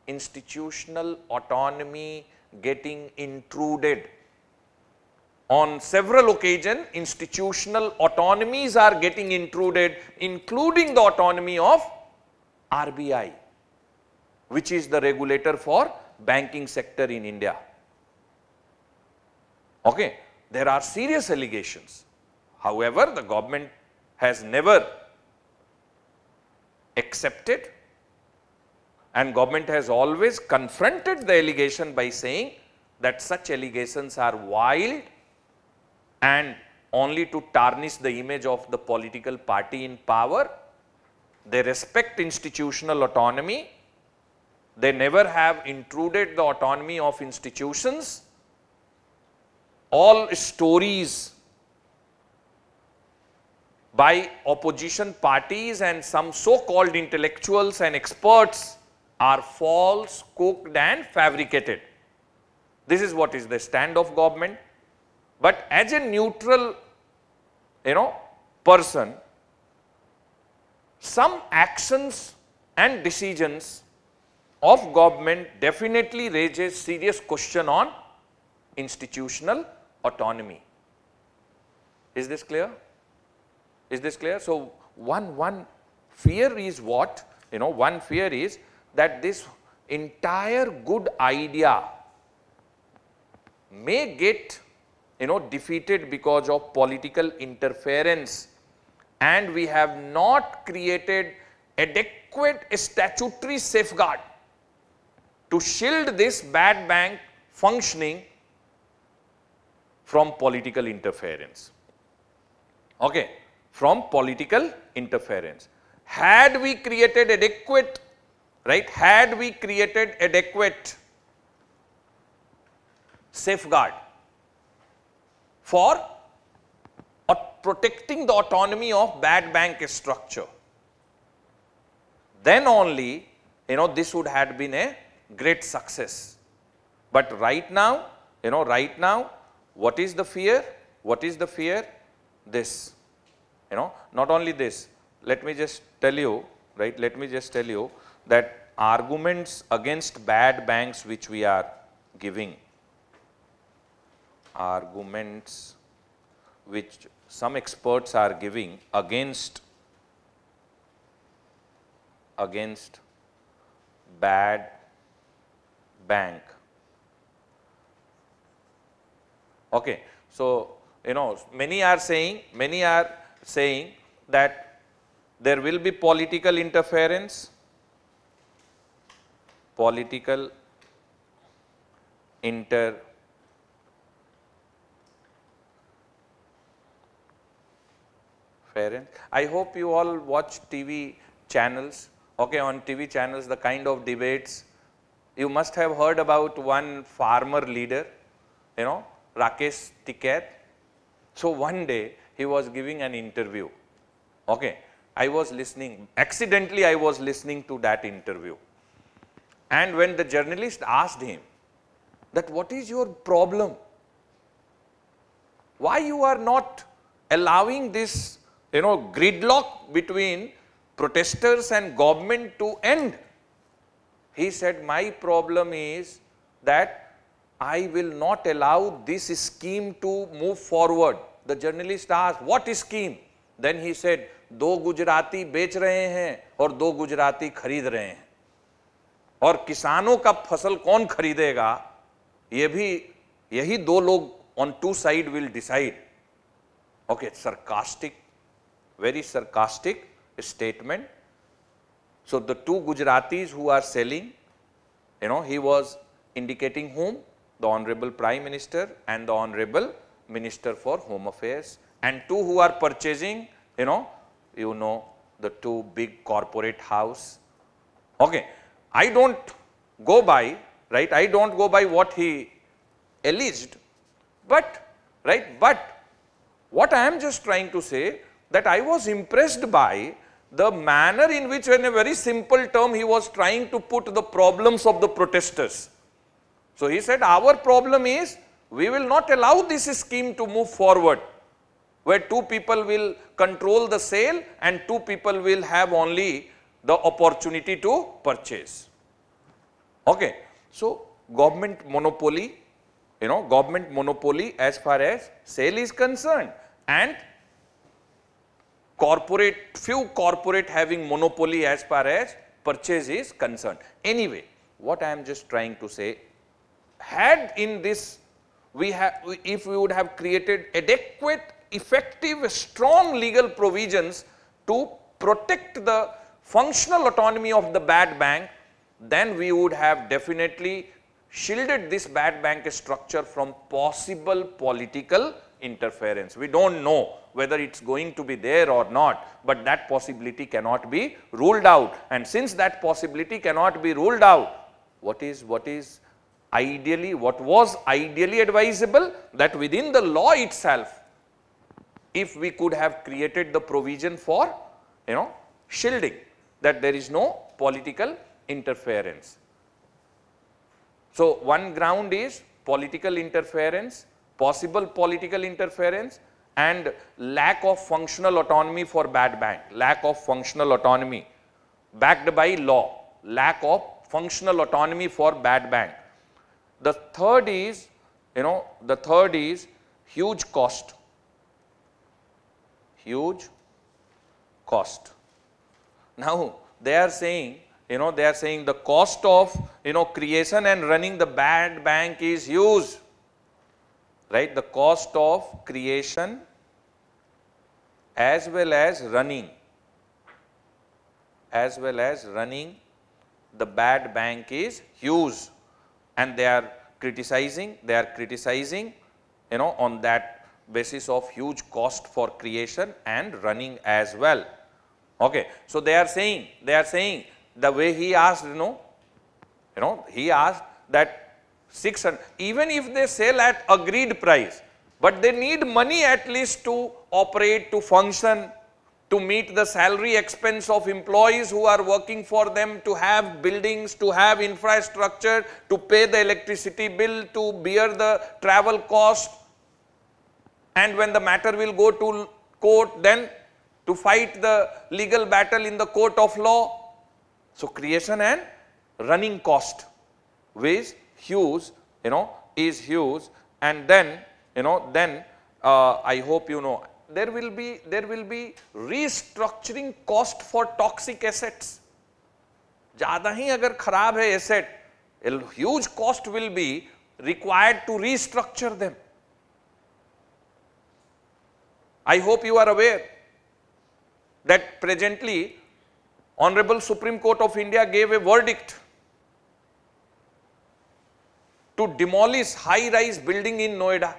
Institutional autonomy getting intruded. On several occasions, institutional autonomies are getting intruded, including the autonomy of RBI, which is the regulator for banking sector in India. Okay. There are serious allegations. However, the government has never accepted, and government has always confronted the allegation by saying that such allegations are wild and only to tarnish the image of the political party in power. They respect institutional autonomy. They never have intruded the autonomy of institutions. All stories by opposition parties and some so-called intellectuals and experts are false, cooked and fabricated. This is what is the stand of government. But as a neutral, person, some actions and decisions of government definitely raises serious question on institutional autonomy. Is this clear? Is this clear? So one fear is what? One fear is that this entire good idea may get defeated because of political interference, and we have not created adequate statutory safeguard to shield this bad bank functioning from political interference. Okay, from political interference. Had we created adequate, had we created adequate safeguard for protecting the autonomy of bad bank structure, then only this would have been a great success. But right now, what is the fear? What is the fear? This, not only this, let me just tell you, let me just tell you that arguments against bad banks which we are giving, arguments which some experts are giving against bad bank. Okay. So, many are saying that there will be political interference, I hope you all watch TV channels. Okay, on TV channels, the kind of debates, you must have heard about one farmer leader, Rakesh Tikait. So one day he was giving an interview. Okay, I was listening, accidentally I was listening to that interview. And when the journalist asked him that what is your problem? Why you are not allowing this, gridlock between protesters and government to end? He said, my problem is that I will not allow this scheme to move forward. The journalist asked, what scheme? Then he said, 2 Gujarati बेच रहे हैं और 2 गुजराती खरीद रहे हैं, और किसानों का फसल कौन खरीदेगा ये भी यही 2 लोग on 2 sides will decide. Okay, sarcastic, very sarcastic statement. So the 2 Gujaratis who are selling, he was indicating whom? The Honorable Prime Minister and the Honorable Minister for Home Affairs, and 2 who are purchasing, the 2 big corporate house. Okay, I don't go by, right? I don't go by what he alleged, but what I am just trying to say, that I was impressed by the manner in which, in a very simple term, he was trying to put the problems of the protesters. So he said, our problem is, we will not allow this scheme to move forward, where 2 people will control the sale and 2 people will have only the opportunity to purchase. Okay. So government monopoly, government monopoly as far as sale is concerned, and few corporate having monopoly as far as purchase is concerned. Anyway, what I am just trying to say, had in this, if we would have created adequate, effective, strong legal provisions to protect the functional autonomy of the bad bank, then we would have definitely shielded this bad bank structure from possible political interference. We don't know whether it's going to be there or not, but that possibility cannot be ruled out. And since that possibility cannot be ruled out, what was ideally advisable, that within the law itself, if we could have created the provision for, shielding, that there is no political interference. So one ground is political interference, possible political interference, and lack of functional autonomy for bad bank, lack of functional autonomy backed by law, lack of functional autonomy for bad bank. The third is, huge cost. Huge cost. Now they are saying, the cost of, creation and running the bad bank is huge, right? The cost of creation as well as running the bad bank is huge, and they are criticizing, on that basis of huge cost for creation and running as well. Okay. So they are saying, the way he asked, he asked that 600, even if they sell at agreed price, but they need money at least to operate, to function, to meet the salary expense of employees who are working for them, to have buildings, to have infrastructure, to pay the electricity bill, to bear the travel cost, and when the matter will go to court, then to fight the legal battle in the court of law. So creation and running cost is huge, is huge, and then, I hope there will be restructuring cost for toxic assets. ज़्यादा ही अगर खराब है asset, a huge cost will be required to restructure them. I hope you are aware that presently Honorable Supreme Court of India gave a verdict to demolish high-rise building in Noida.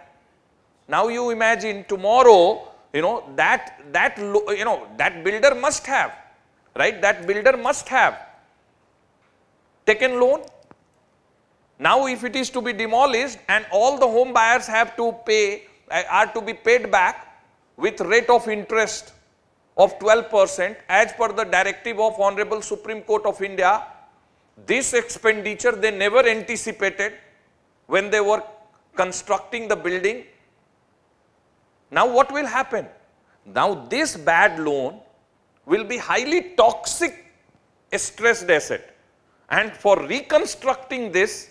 Now you imagine tomorrow, that builder must have, right? That builder must have taken loan. Now if it is to be demolished and all the home buyers have to pay, are to be paid back with rate of interest of 12% as per the directive of Honorable Supreme Court of India, this expenditure they never anticipated when they were constructing the building. Now what will happen? Now this bad loan will be highly toxic stressed asset, And for reconstructing this,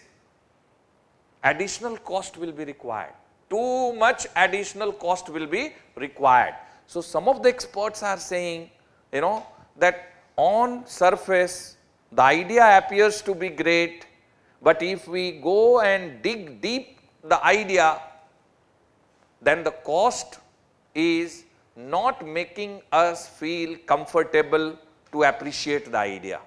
additional cost will be required. Too much additional cost will be required. So some of the experts are saying, that on surface, the idea appears to be great, but if we go and dig deep the idea, then the cost is not making us feel comfortable to appreciate the idea.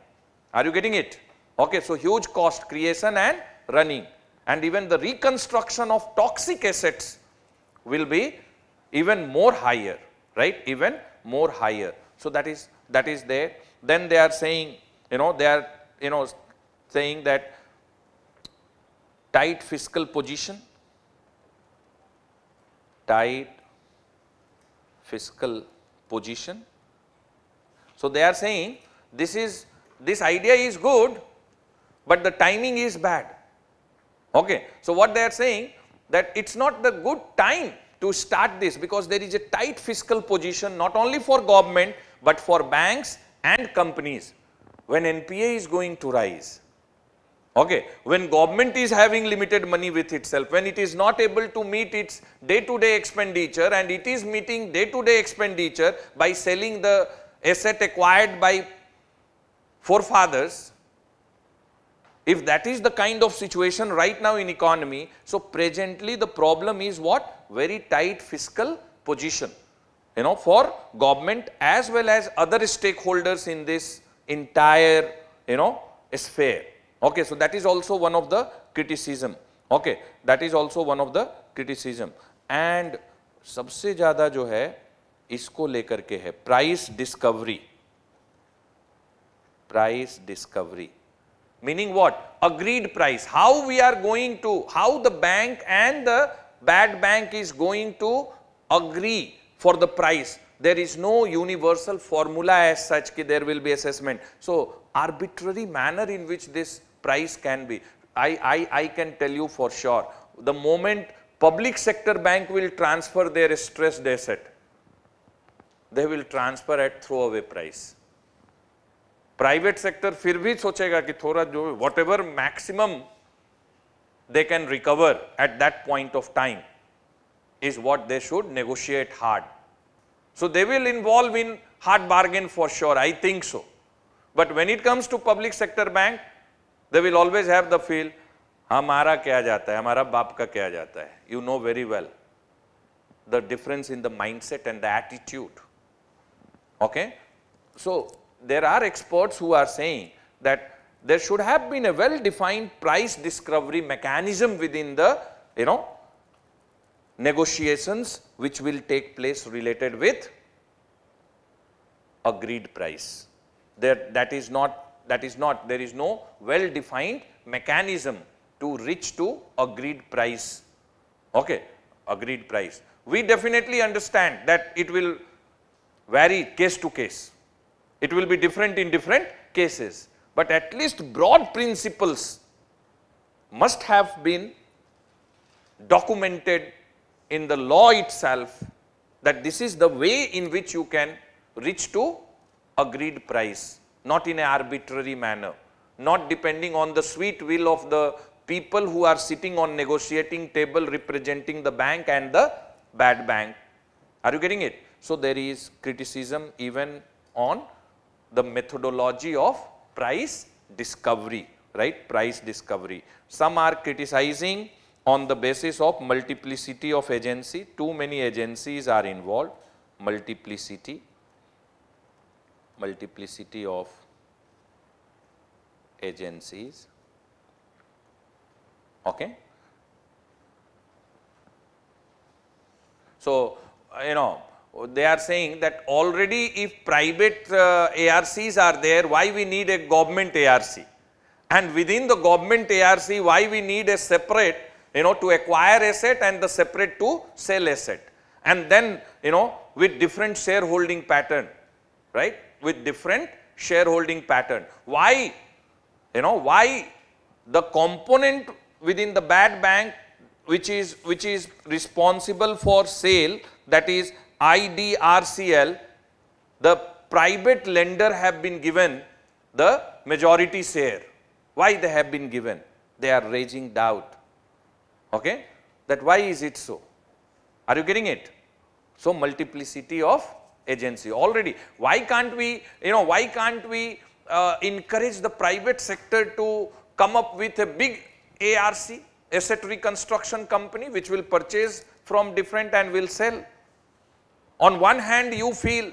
Are you getting it? Okay, so huge cost creation and running, and even the reconstruction of toxic assets will be even more higher, right? Even more higher. So that is there. Then they are saying, saying that tight fiscal position, tight fiscal position. So they are saying this idea is good, but the timing is bad. Okay. So what they are saying, that it's not the good time to start this, because there is a tight fiscal position not only for government but for banks and companies. When NPA is going to rise, okay, when government is having limited money with itself, when it is not able to meet its day-to-day expenditure, and it is meeting day-to-day expenditure by selling the asset acquired by forefathers, if that is the kind of situation right now in economy, so presently the problem is what? Very tight fiscal position, for government as well as other stakeholders in this entire, sphere. Okay, so that is also one of the criticism. Okay, that is also one of the criticism. And सबसे ज़्यादा जो है इसको लेकर के है price discovery. Price discovery. Meaning what? Agreed price. How we are going to, how the bank and the bad bank is going to agree for the price. There is no universal formula as such that there will be assessment. So arbitrary manner in which this price can be. I can tell you for sure, the moment public sector bank will transfer their stressed asset, they will transfer at throwaway price. Private sector फिर भी सोचेगा कि थोड़ा जो whatever maximum they can recover at that point of time is what they should negotiate hard. So they will involve in hard bargain for sure, I think so. But when it comes to public sector bank, they will always have the feel, हमारा क्या जाता है, हमारा बाप का क्या जाता है. You know very well the difference in the mindset and the attitude. Okay, so there are experts who are saying that there should have been a well-defined price discovery mechanism within the, negotiations which will take place related with agreed price. There is no well-defined mechanism to reach to agreed price. Okay, agreed price. We definitely understand that it will vary case to case. It will be different in different cases, but at least broad principles must have been documented in the law itself, that this is the way in which you can reach to agreed price, not in an arbitrary manner, not depending on the sweet will of the people who are sitting on negotiating table representing the bank and the bad bank. Are you getting it? So there is criticism even on the methodology of price discovery, right? Price discovery. Some are criticizing on the basis of multiplicity of agency. Too many agencies are involved. Multiplicity of agencies. Okay. So, they are saying that already if private ARCs are there, why we need a government ARC? And within the government ARC, why we need a separate, to acquire asset and the separate to sell asset? And then, with different shareholding pattern, right? With different shareholding pattern. Why, why the component within the bad bank which is responsible for sale, that is IDRCL, the private lender have been given the majority share. Why they have been given? They are raising doubt. Okay? That why is it so? Are you getting it? So multiplicity of agency already. Why can't we, why can't we encourage the private sector to come up with a big ARC, asset reconstruction company, which will purchase from different and will sell? On one hand, you feel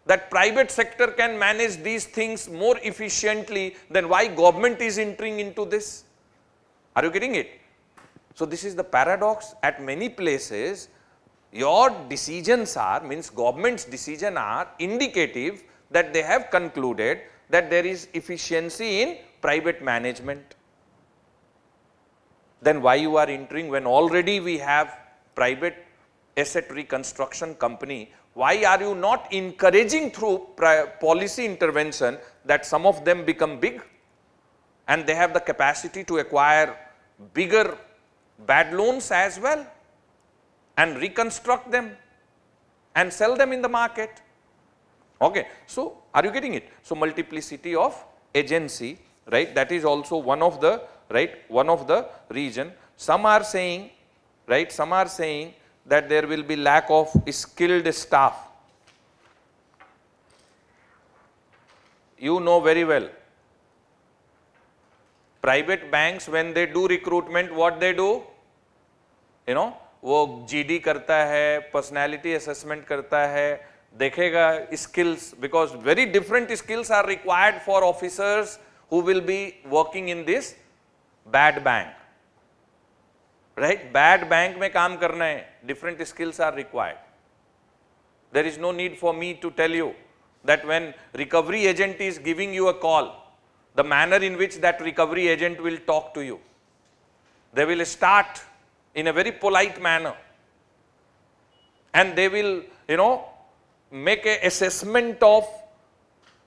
that private sector can manage these things more efficiently, then why government is entering into this? Are you getting it? So this is the paradox. At many places, your decisions are, means government's decision are indicative that they have concluded that there is efficiency in private management. Then why you are entering when already we have private asset reconstruction company? Why are you not encouraging through policy intervention that some of them become big and they have the capacity to acquire bigger bad loans as well and reconstruct them and sell them in the market? Okay. So are you getting it? So multiplicity of agency, right? That is also one of the, right, one of the reason. Some are saying, right, some are saying that there will be lack of skilled staff. You know very well, private banks when they do recruitment, what they do? वो GD करता है, personality assessment करता है, देखेगा skills, because very different skills are required for officers who will be working in this bad bank. Right? Bad bank में काम करना है, different skills are required. There is no need for me to tell you that when recovery agent is giving you a call, the manner in which that recovery agent will talk to you. They will start in a very polite manner and they will, make a assessment of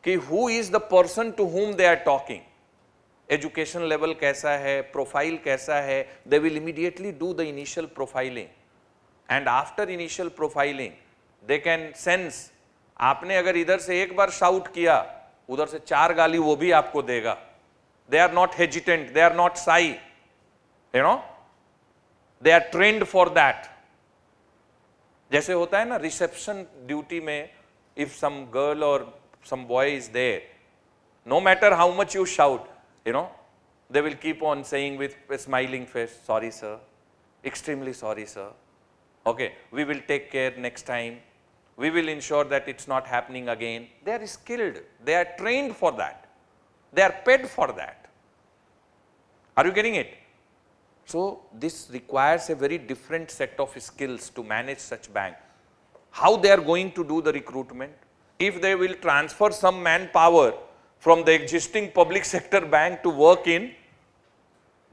who is the person to whom they are talking. Education level कैसा है, profile कैसा है, they will immediately do the initial profiling. And after initial profiling, they can sense, आपने अगर इधर से एक बार shout किया, उधर से 4 गाली वो भी आपको देगा. They are not hesitant, they are not shy, they are trained for that. जैसे होता है ना reception duty में, if some girl or some boy is there, no matter how much you shout, they will keep on saying with a smiling face, sorry sir, extremely sorry sir, okay, we will take care next time, we will ensure that it's not happening again. They are skilled, they are trained for that, they are paid for that. Are you getting it? So this requires a very different set of skills to manage such bank. How they are going to do the recruitment? If they will transfer some manpower from the existing public sector bank to work in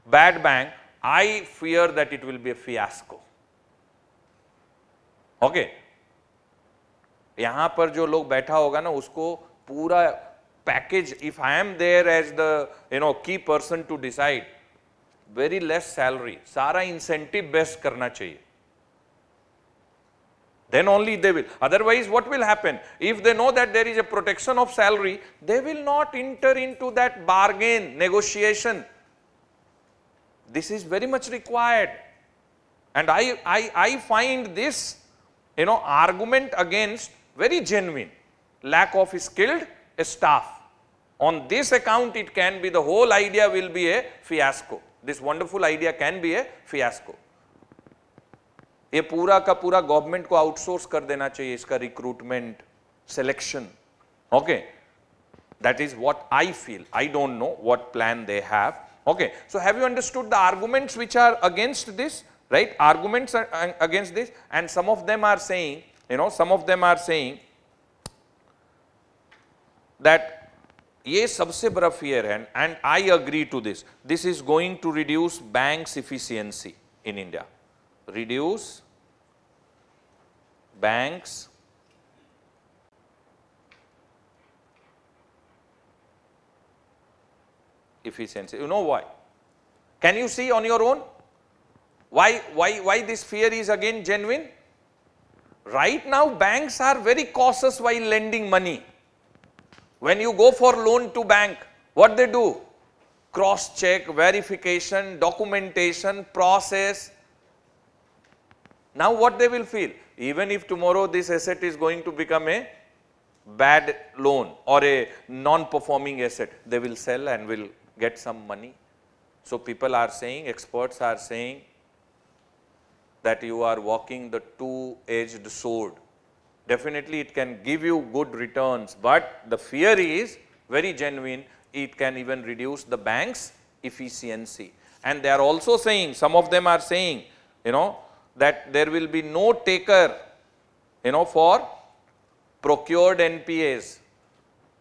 bad bank, I fear that it will be a fiasco. Okay. यहाँ पर जो लोग बैठा होगा ना, उसको पूरा package, if I am there as the key person to decide, very less salary, सारा incentive based करना चाहिए. Then only they will. Otherwise, what will happen? If they know that there is a protection of salary, they will not enter into that bargain, negotiation. This is very much required. And I find this, argument against very genuine. Lack of skilled staff. On this account, it can be, the whole idea will be a fiasco. This wonderful idea can be a fiasco. ये पूरा का पूरा government को outsource कर देना चाहिए, इसका recruitment, selection. Okay, that is what I feel. I don't know what plan they have. Okay, so have you understood the arguments which are against this, right? Arguments against this, and some of them are saying, some of them are saying that ये सबसे बड़ा fear है, and I agree to this. This is going to reduce banks efficiency in India. Reduce banks efficiency. You know why? Can you see on your own why this fear is again genuine? Right now banks are very cautious while lending money. When you go for loan to bank, what they do? cross check, verification, documentation, process. Now what they will feel? Even if tomorrow this asset is going to become a bad loan or a non-performing asset, they will sell and will get some money. So people are saying, experts are saying that you are walking the two-edged sword. Definitely it can give you good returns, but the fear is very genuine. It can even reduce the bank's efficiency. And they are also saying, some of them are saying, that there will be no taker, for procured NPAs.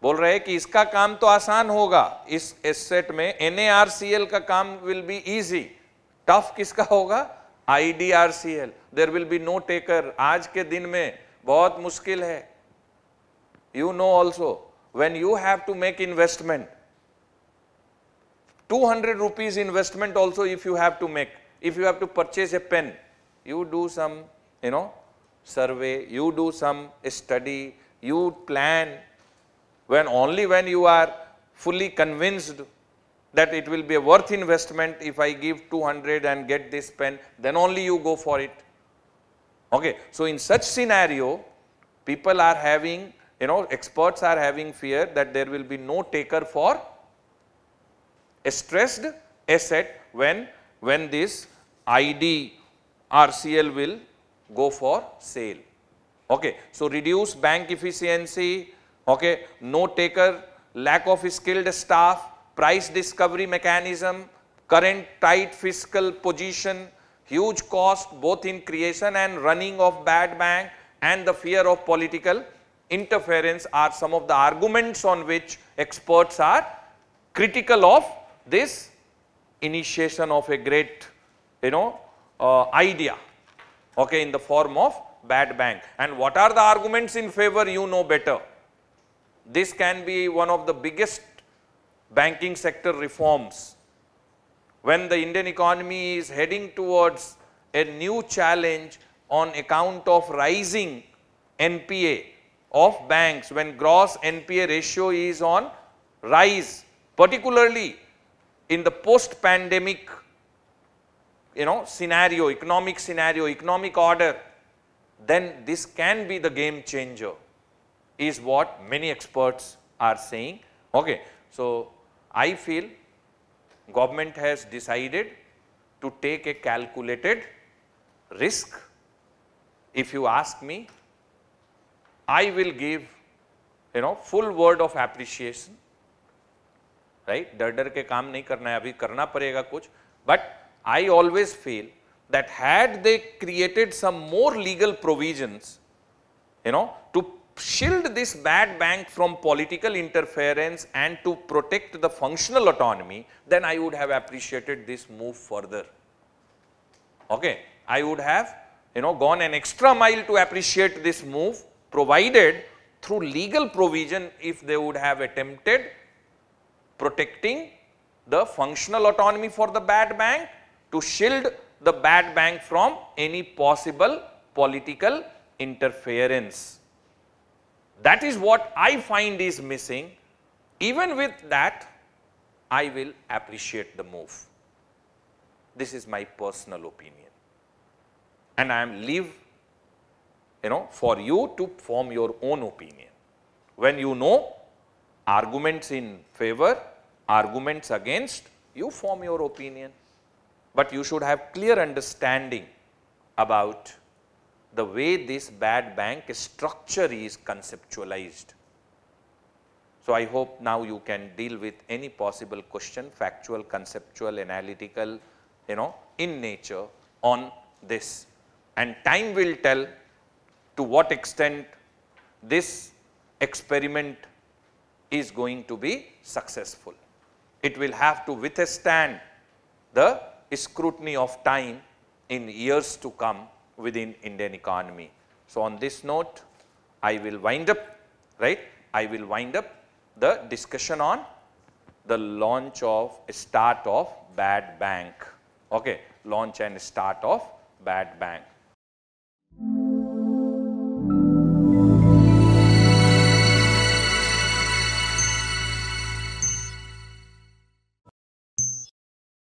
बोल रहे हैं कि इसका काम तो आसान होगा, इस एसेट में NARCL का काम will be easy. टफ किसका होगा? IDRCL. There will be no taker. आज के दिन में बहुत मुश्किल है. You know also, when you have to make investment, 200 rupees investment also if you have to make, if you have to purchase a pen, you do some, survey, you do some study, you plan. Only when you are fully convinced that it will be a worth investment, if I give 200 and get this pen, then only you go for it. Okay. So in such scenario, people are having, experts are having fear that there will be no taker for a stressed asset when this IDRCL will go for sale. Okay. So reduce bank efficiency, okay, no taker, lack of skilled staff, price discovery mechanism, current tight fiscal position, huge cost both in creation and running of bad bank, and the fear of political interference are some of the arguments on which experts are critical of this initiation of a great, idea, okay, in the form of bad bank. And what are the arguments in favor? You know better. This can be one of the biggest banking sector reforms. When the Indian economy is heading towards a new challenge on account of rising NPA of banks, when gross NPA ratio is on rise, particularly in the post-pandemic, scenario, economic order, then this can be the game changer, is what many experts are saying. Okay. So I feel government has decided to take a calculated risk. If you ask me, I will give, full word of appreciation. Right? डर के काम नहीं करना है, अभी करना पड़ेगा कुछ. But I always feel that had they created some more legal provisions, to shield this bad bank from political interference and to protect the functional autonomy, then I would have appreciated this move further. Okay. I would have, gone an extra mile to appreciate this move, provided through legal provision, if they would have attempted protecting the functional autonomy for the bad bank, to shield the bad bank from any possible political interference. That is what I find is missing. Even with that, I will appreciate the move. This is my personal opinion. And I am leave, for you to form your own opinion. When you know arguments in favor, arguments against, you form your opinion. But you should have clear understanding about the way this bad bank structure is conceptualized. So I hope now you can deal with any possible question, factual, conceptual, analytical, in nature on this. And time will tell to what extent this experiment is going to be successful. It will have to withstand the scrutiny of time in years to come within Indian economy. So on this note, I will wind up, right? I will wind up the discussion on the launch of start of bad bank. Okay, launch and start of bad bank.